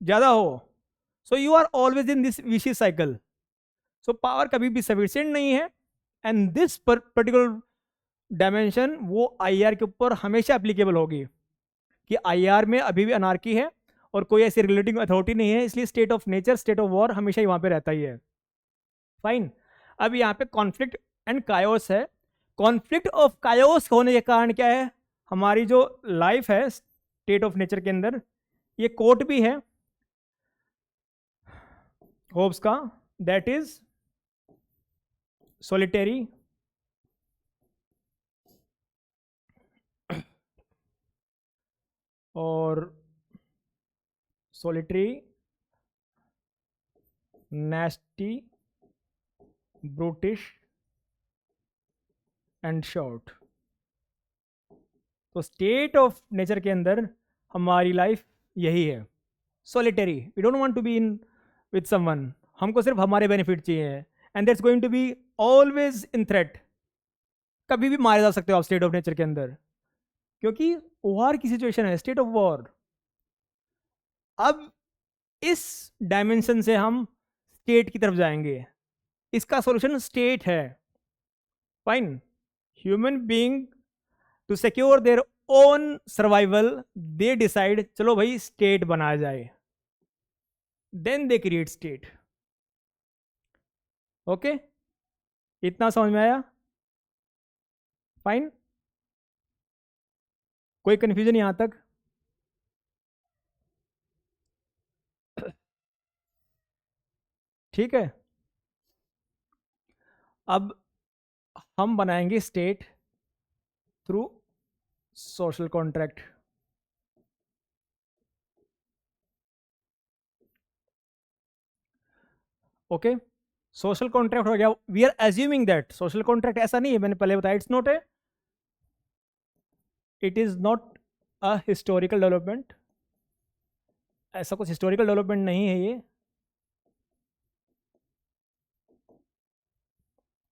ज्यादा हो। So you are always in this vicious cycle. So power कभी भी sufficient नहीं है। एंड दिस पर्टिकुलर डायमेंशन वो आईआर के ऊपर हमेशा एप्लीकेबल होगी, कि आईआर में अभी भी अनार्की है और कोई ऐसी रिलेटिंग अथॉरिटी नहीं है, इसलिए state of nature state of war हमेशा ही वहां पे रहता ही है। फाइन, अब यहाँ पे कॉन्फ्लिक्ट एंड कायोस है। कॉन्फ्लिक्ट ऑफ कायोस होने के कारण क्या है, हमारी जो लाइफ है स्टेट ऑफ नेचर के अंदर, ये कोट भी है होब्स का, दैट इज सोलिटेरी और solitary, nasty, brutish and short. तो स्टेट ऑफ नेचर के अंदर हमारी लाइफ यही है, solitary. We don't want to be in with someone, हमको सिर्फ हमारे बेनिफिट चाहिए, and that's going to be always in threat. कभी भी मारे जा सकते हो आप स्टेट ऑफ नेचर के अंदर, क्योंकि वॉर की सिचुएशन है, स्टेट ऑफ वॉर। अब इस डायमेंशन से हम स्टेट की तरफ जाएंगे, इसका सॉल्यूशन स्टेट है। Fine, human being to secure their own survival, they decide चलो भाई स्टेट बनाया जाए, then they create state. Okay, इतना समझ में आया? फाइन, कोई कंफ्यूजन यहां तक? ठीक है, अब हम बनाएंगे state through social contract. Okay, social contract हो गया। We are assuming that social contract ऐसा नहीं है, मैंने पहले बताया, it's not a, it is not a historical development. ऐसा कुछ हिस्टोरिकल डेवलपमेंट नहीं है ये।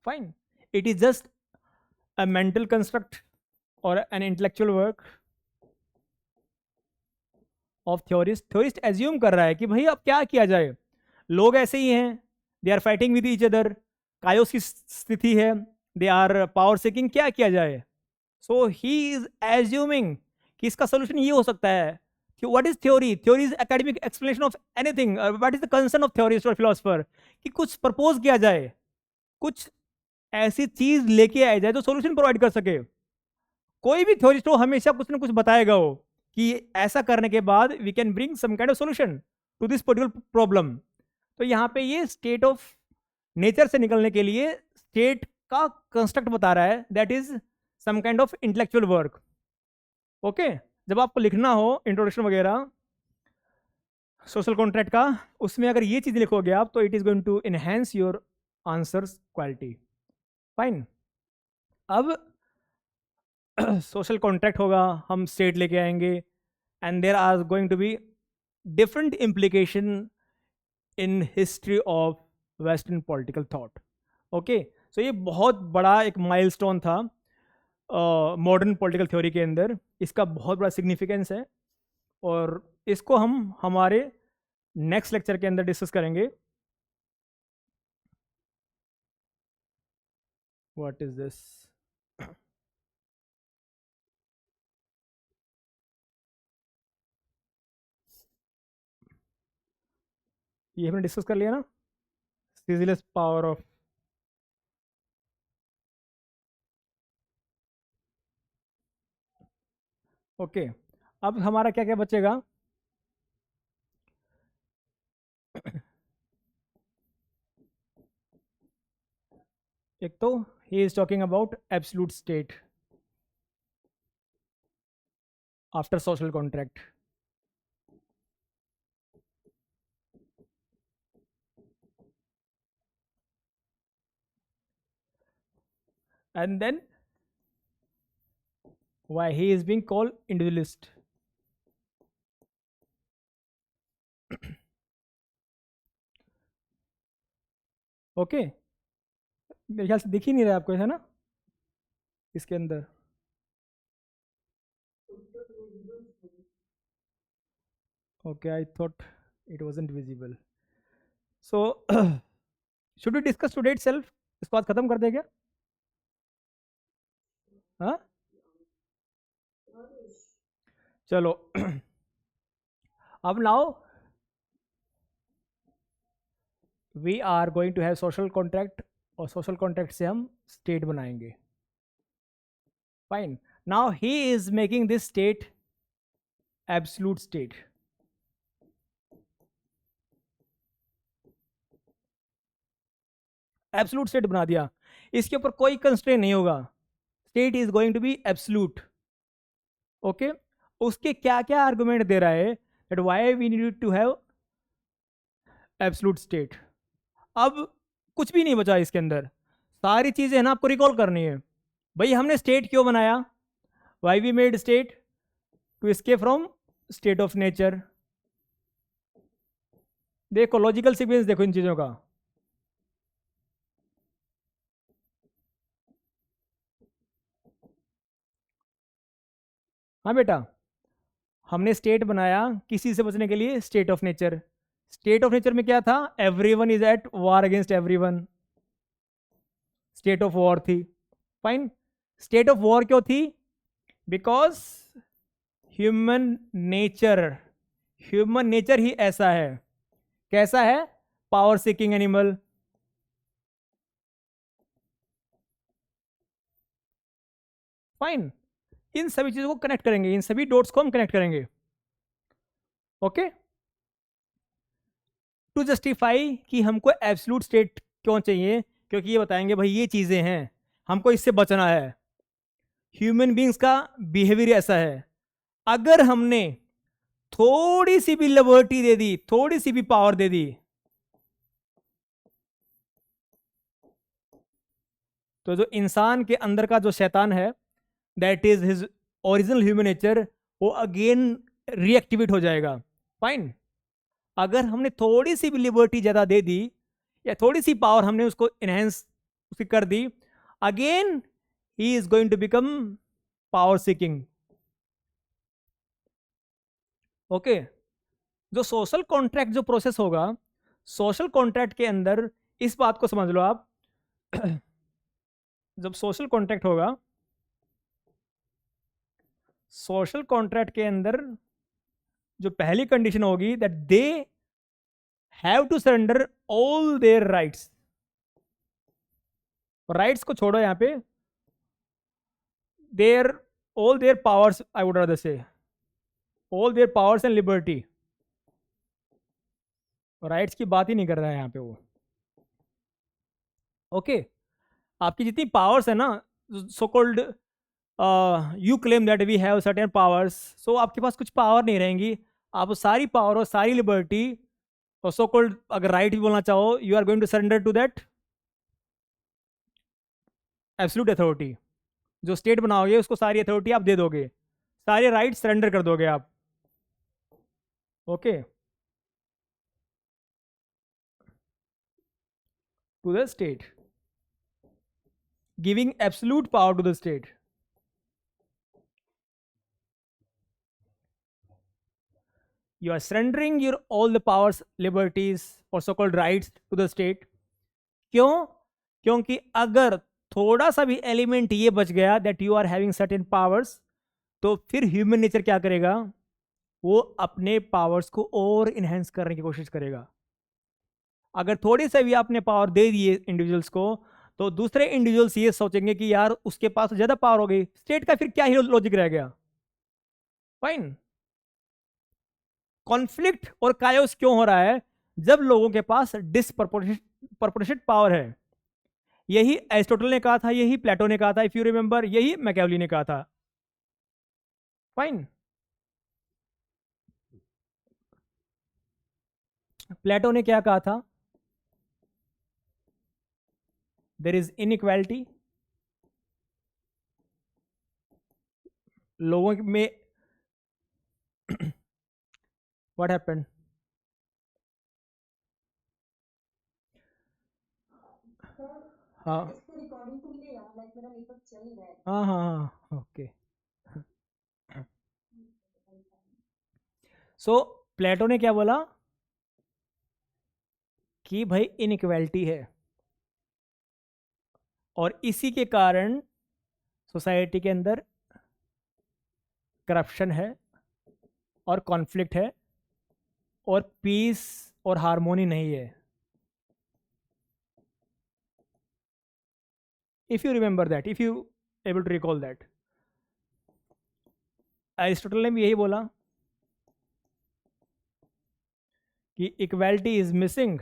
Fine, it is just a mental construct और an intellectual work of theorist. Theorist assume कर रहा है कि भाई अब क्या किया जाए, लोग ऐसे ही हैं, they are fighting with each other, chaos की स्थिति है, दे आर पावर सीकिंग, क्या किया जाए? सो ही इज एज्यूमिंग कि इसका सोल्यूशन ये हो सकता है कि what is theory? Theory is academic explanation of anything. What is the concern of theorist और फिलोसफर? कि कुछ प्रपोज किया जाए, कुछ ऐसी चीज लेके आई जाए जो सोल्यूशन प्रोवाइड कर सके। कोई भी थ्योरिस्ट हो हमेशा कुछ ना कुछ बताएगा वो कि ऐसा करने के बाद we can bring some kind of solution to this particular problem. तो यहाँ पे ये स्टेट ऑफ नेचर से निकलने के लिए स्टेट का कंस्ट्रक्ट बता रहा है, that is some kind of intellectual work. Okay, जब आपको लिखना हो इंट्रोडक्शन वगैरह सोशल कॉन्ट्रैक्ट का, उसमें अगर ये चीज लिखोगे आप तो it is going to enhance your answers quality. Fine, अब सोशल कॉन्ट्रैक्ट होगा, हम स्टेट लेके आएंगे, and there are going to be different implication in history of western political thought. Okay, so ये बहुत बड़ा एक माइलस्टोन था मॉडर्न पॉलिटिकल थ्योरी के अंदर, इसका बहुत बड़ा सिग्निफिकेंस है, और इसको हम हमारे नेक्स्ट लेक्चर के अंदर डिस्कस करेंगे। What is this? ये हमने डिस्कस कर लिया ना, सीजीलेस पावर ऑफ। ओके, अब हमारा क्या क्या बचेगा? एक तो he is talking about absolute state after social contract, and then why he is being called individualist. Okay, मेरे ख्याल से दिख ही नहीं रहा आपको, है ना, इसके अंदर? Okay, I thought it wasn't visible. So should we discuss today itself? इसको आज खत्म कर दे क्या? हाँ, चलो। अब now we are going to have social contract, और सोशल कॉन्ट्रैक्ट से हम स्टेट बनाएंगे। Fine, now he is making this state absolute state. Absolute state बना दिया, इसके ऊपर कोई कंस्ट्रेंट नहीं होगा, state is going to be absolute. Okay, उसके क्या क्या आर्गुमेंट दे रहा है that why we need to have absolute state. अब कुछ भी नहीं बचा इसके अंदर, सारी चीजें है ना आपको रिकॉल करनी है। भाई हमने स्टेट क्यों बनाया? Why we made state? To escape from state of nature. देखो लॉजिकल सीक्वेंस देखो इन चीजों का। हाँ बेटा, हमने स्टेट बनाया किसी से बचने के लिए, state of nature. State of nature में क्या था? Everyone is at war against everyone, state of war थी। फाइन, स्टेट ऑफ वॉर क्यों थी? Because human nature, human nature ही ऐसा है। कैसा है? Power seeking animal. फाइन, इन सभी चीजों को कनेक्ट करेंगे, इन सभी डॉट्स को हम कनेक्ट करेंगे। ओके, टू जस्टिफाई कि हमको एब्सोल्यूट स्टेट क्यों चाहिए, क्योंकि ये बताएंगे भाई ये चीजें हैं, हमको इससे बचना है। ह्यूमन बींग्स का बिहेवियर ऐसा है, अगर हमने थोड़ी सी भी लिबर्टी दे दी, थोड़ी सी भी पावर दे दी, तो जो इंसान के अंदर का जो शैतान है, that is his original human nature, वो अगेन रिएक्टिवेट हो जाएगा। फाइन, अगर हमने थोड़ी सी भी लिबर्टी ज्यादा दे दी, या थोड़ी सी पावर हमने उसको इनहेंस उसकी कर दी, again he is going to become power seeking. Okay, जो सोशल कॉन्ट्रैक्ट जो प्रोसेस होगा, सोशल कॉन्ट्रैक्ट के अंदर इस बात को समझ लो आप। जब सोशल कॉन्ट्रैक्ट होगा, सोशल कॉन्ट्रैक्ट के अंदर जो पहली कंडीशन होगी that they have to surrender all their rights. Rights को छोड़ो यहां पे, their all their powers, I would rather say all their powers and liberty. Rights की बात ही नहीं कर रहा है यहां पे वो। ओके, आपकी जितनी पावर्स है ना, so called you claim that we have certain powers, so आपके पास कुछ पावर नहीं रहेंगी। आप सारी पावर और सारी लिबर्टी और सो कॉल्ड अगर राइट भी बोलना चाहो, you are going to surrender to that absolute authority. जो स्टेट बनाओगे उसको सारी अथॉरिटी आप दे दोगे, सारे राइट सरेंडर कर दोगे आप। Okay, to the state, giving absolute power to the state. You are surrendering your all the powers, liberties or so-called rights to the state. क्यों? क्योंकि अगर थोड़ा सा भी एलिमेंट ये बच गया that you are having certain powers, तो फिर ह्यूमन नेचर क्या करेगा? वो अपने पावर्स को और इनहेंस करने की कोशिश करेगा। अगर थोड़ी सा भी आपने पावर दे दिए इंडिविजुअल्स को, तो दूसरे इंडिविजुअल्स ये सोचेंगे कि यार उसके पास ज्यादा पावर हो गई, स्टेट का फिर क्या ही लॉजिक रह गया? फाइन। कॉन्फ्लिक्ट और कायोस क्यों हो रहा है? जब लोगों के पास डिसप्रपोर्शनेट पावर है। यही एरिस्टोटल ने कहा था, यही प्लेटो ने कहा था, इफ यू रिमेंबर, यही मैकियावेली ने कहा था। फाइन। प्लेटो ने क्या कहा था? देयर इज इनइक्वालिटी, लोगों में व्हाट हैपेंड? हाँ इसको रिकॉर्डिंग सुन ले यार, लाइक मेरा नेटवर्क चल रहा है। हाँ हाँ, ओके। सो प्लेटो ने क्या बोला कि भाई इनइक्वालिटी है, और इसी के कारण सोसाइटी के अंदर करप्शन है और कॉन्फ्लिक्ट है और पीस और हार्मोनी नहीं है। If you remember that, if you able to recall that, Aristotle ने भी यही बोला कि इक्वालिटी इज मिसिंग।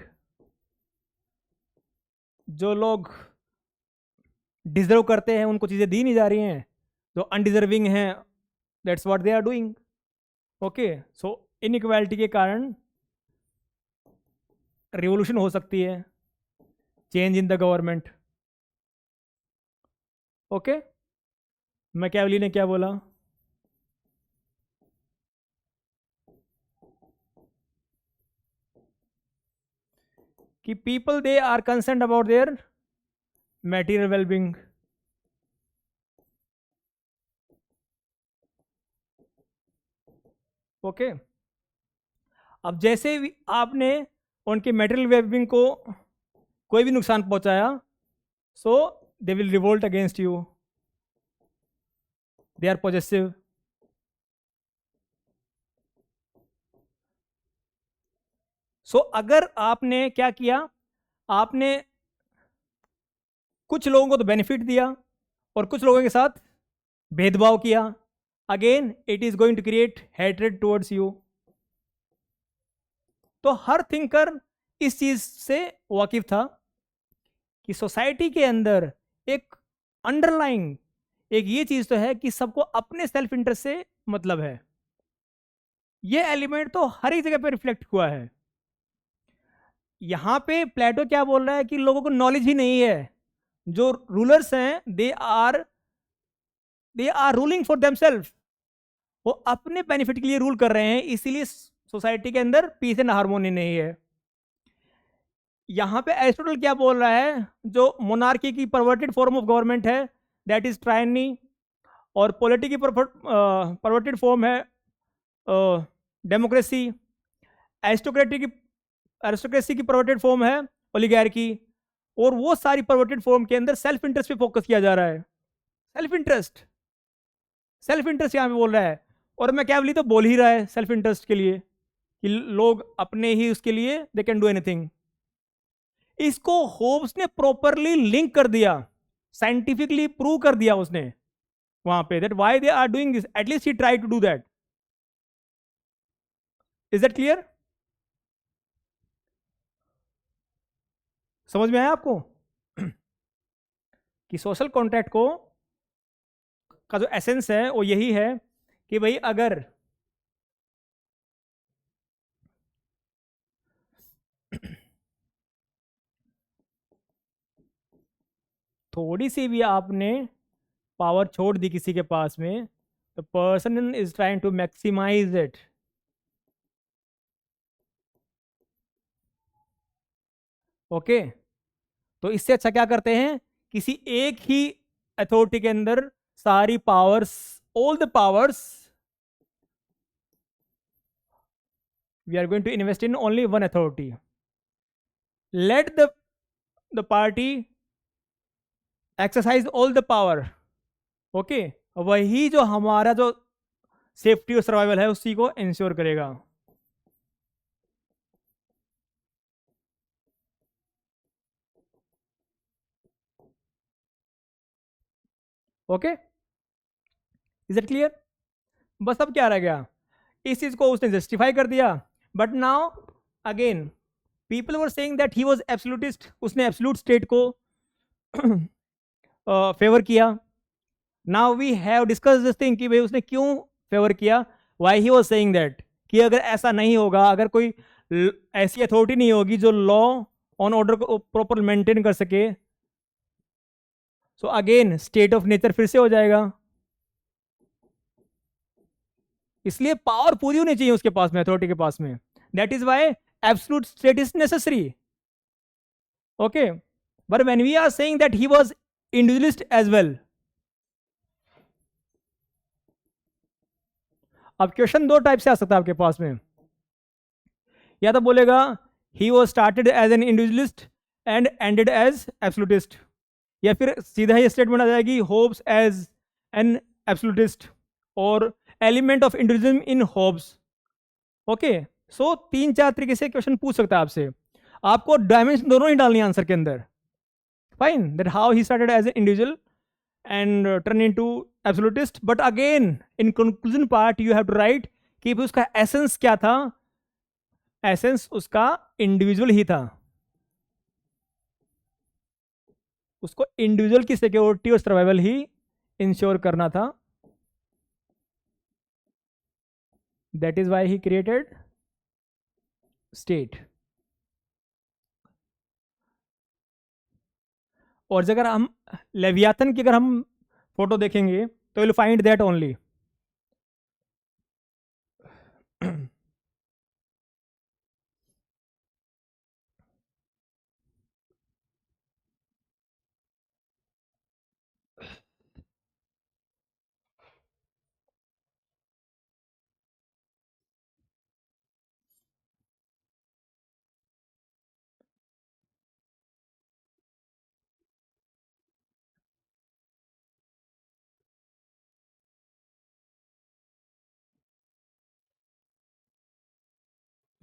जो लोग डिजर्व करते हैं उनको चीज़ें दी नहीं जा रही हैं, जो अनडिजर्विंग हैं that's what they are doing. Okay, so inequality के कारण रिवोल्यूशन हो सकती है, change in the government. Okay, Machiavelli ने क्या बोला? कि people they are concern about their material well-being। Okay, अब जैसे भी आपने उनके मेटेरियल वेलबींग को कोई भी नुकसान पहुंचाया, so they will revolt against you, they are possessive. So अगर आपने क्या किया, आपने कुछ लोगों को तो बेनिफिट दिया और कुछ लोगों के साथ भेदभाव किया, again it is going to create hatred towards you. तो हर थिंकर इस चीज से वाकिफ था कि सोसाइटी के अंदर एक अंडरलाइंग एक ये चीज तो है कि सबको अपने सेल्फ इंटरेस्ट से मतलब है। ये एलिमेंट तो हर एक जगह पे रिफ्लेक्ट हुआ है। यहां पे प्लेटो क्या बोल रहा है कि लोगों को नॉलेज ही नहीं है। जो रूलर्स हैं they are ruling for themselves, वो अपने बेनिफिट के लिए रूल कर रहे हैं, इसीलिए सोसाइटी के अंदर पीस एंड हार्मोनी नहीं है। यहां पे एरिस्टोटल क्या बोल रहा है? जो मोनार्की की परवर्टेड फॉर्म ऑफ गवर्नमेंट है दैट इज ट्रायनी, और पॉलिटी की परवर्टेड फॉर्म है डेमोक्रेसी। एरिस्टोक्रेसी की परवर्टेड फॉर्म है ओलिगार्की, और वो सारी परवर्टेड फॉर्म के अंदर सेल्फ इंटरेस्ट पे फोकस किया जा रहा है। सेल्फ इंटरेस्ट, सेल्फ इंटरेस्ट यहाँ पे बोल रहा है, और मैं क्या तो बोल ही रहा है सेल्फ इंटरेस्ट के लिए कि लोग अपने ही उसके लिए दे कैन डू एनीथिंग। इसको होब्स ने प्रॉपरली लिंक कर दिया, साइंटिफिकली प्रूव कर दिया उसने वहां पे, that why they are doing this, at least he try to do that. Is that clear? समझ में आया आपको कि सोशल कॉन्ट्रैक्ट को का जो एसेंस है वो यही है कि भाई अगर थोड़ी सी भी आपने पावर छोड़ दी किसी के पास में, तो person is trying to maximise it. Okay, तो इससे अच्छा क्या करते हैं, किसी एक ही अथॉरिटी के अंदर सारी powers, all the powers, we are going to invest in only one authority, let the party exercise all the power. Okay, वही जो हमारा जो सेफ्टी और सर्वाइवल है उसी को इंश्योर करेगा। Okay, is it clear? बस अब क्या रह गया, इस चीज को उसने जस्टिफाई कर दिया, but now again people were saying that he was absolutist, उसने एब्सोल्यूट स्टेट को फेवर किया। Now we have discuss this thing कि भाई उसने क्यों फेवर किया, why he was saying that, कि अगर ऐसा नहीं होगा, अगर कोई ऐसी अथॉरिटी नहीं होगी जो लॉ ऑन ऑर्डर को प्रॉपर मेंटेन कर सके, so again state of nature फिर से हो जाएगा। इसलिए पावर पूरी होनी चाहिए उसके पास में, अथॉरिटी के पास में, that is why absolute state is necessary. Okay, but when we are saying that he was individualist as well, अब क्वेश्चन दो टाइप से आ सकता है आपके पास में, या तो बोलेगा he was started as an individualist and ended as absolutist, या फिर सीधा ही स्टेटमेंट आ जाएगी होब्स एज एन एब्सोल्यूटिस्ट और element of individualism in Hobbes. Okay, so तीन चार तरीके से क्वेश्चन पूछ सकता है आपसे, आपको डायमेंशन दोनों ही डालनी है आंसर के अंदर। Fine, that how he started as an individual and turn into absolutist, but again in conclusion part you have to write कि उसका एसेंस क्या था, एसेंस उसका इंडिविजुअल ही था, उसको इंडिविजुअल की सिक्योरिटी और सर्वाइवल ही इंश्योर करना था, that is why he created state. और अगर हम लेवियाथन की अगर हम फोटो देखेंगे तो will find that only.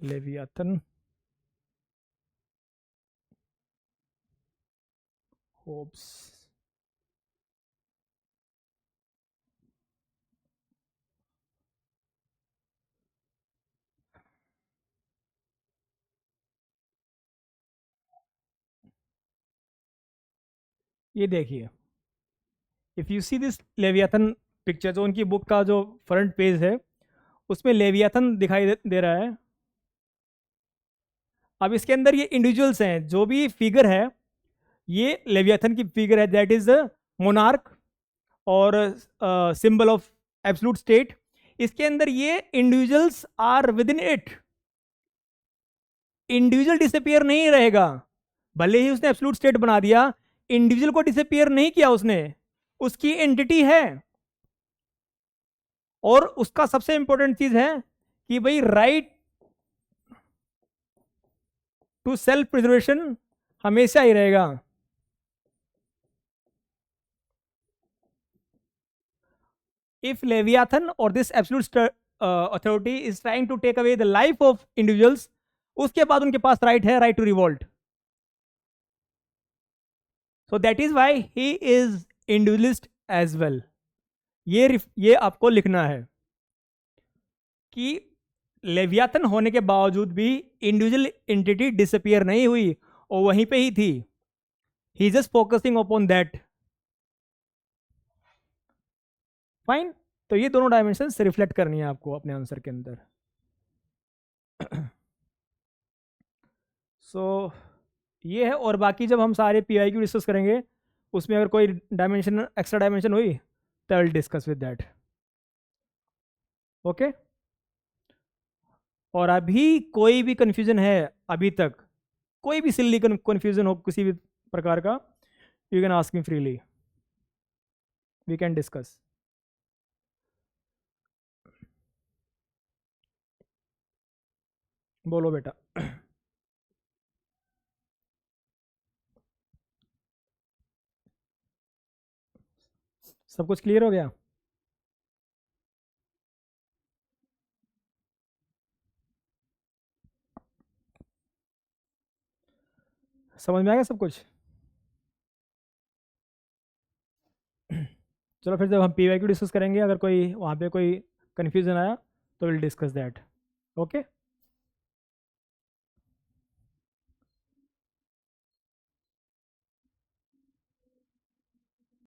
Leviathan Hobbes, ये देखिए, if you see this Leviathan picture, जो उनकी बुक का जो फ्रंट पेज है उसमें लेवियाथन दिखाई दे रहा है। अब इसके अंदर ये इंडिविजुअल्स हैं, जो भी फिगर है ये लेवियाथन की फिगर है, दैट इज मोनार्क और सिंबल ऑफ एब्सोल्यूट स्टेट। इसके अंदर ये individuals are within it, individual disappear नहीं रहेगा, भले ही उसने एब्सोल्यूट स्टेट बना दिया, इंडिविजुअल को डिसअपियर नहीं किया उसने, उसकी एंटिटी है। और उसका सबसे इंपॉर्टेंट चीज है कि भाई राइट टू सेल्फ प्रिजर्वेशन हमेशा ही रहेगा। If Leviathan or this absolute authority is trying to take away the life of individuals, उसके बाद उनके पास राइट है, right to revolt. So that is why he is individualist as well. ये आपको लिखना है कि लेवियाथन होने के बावजूद भी इंडिविजुअल एंटिटी डिसअपियर नहीं हुई और वहीं पे ही थी. He just focusing upon that. Fine. तो ये दोनों डायमेंशन रिफ्लेक्ट करनी है आपको अपने आंसर के अंदर. सो ये है. और बाकी जब हम सारे PIQ डिस्कस करेंगे उसमें अगर कोई डायमेंशन एक्स्ट्रा डायमेंशन हुई तो I will discuss with that. Okay. और अभी कोई भी कंफ्यूजन है, अभी तक कोई भी सिल्ली कंफ्यूजन हो किसी भी प्रकार का, you can ask me freely, we can discuss. बोलो बेटा. सब कुछ क्लियर हो गया? समझ में आ गया सब कुछ? चलो फिर जब हम PYQ डिस्कस करेंगे, अगर कोई वहाँ पे कोई कन्फ्यूजन आया तो विल डिस्कस दैट. ओके.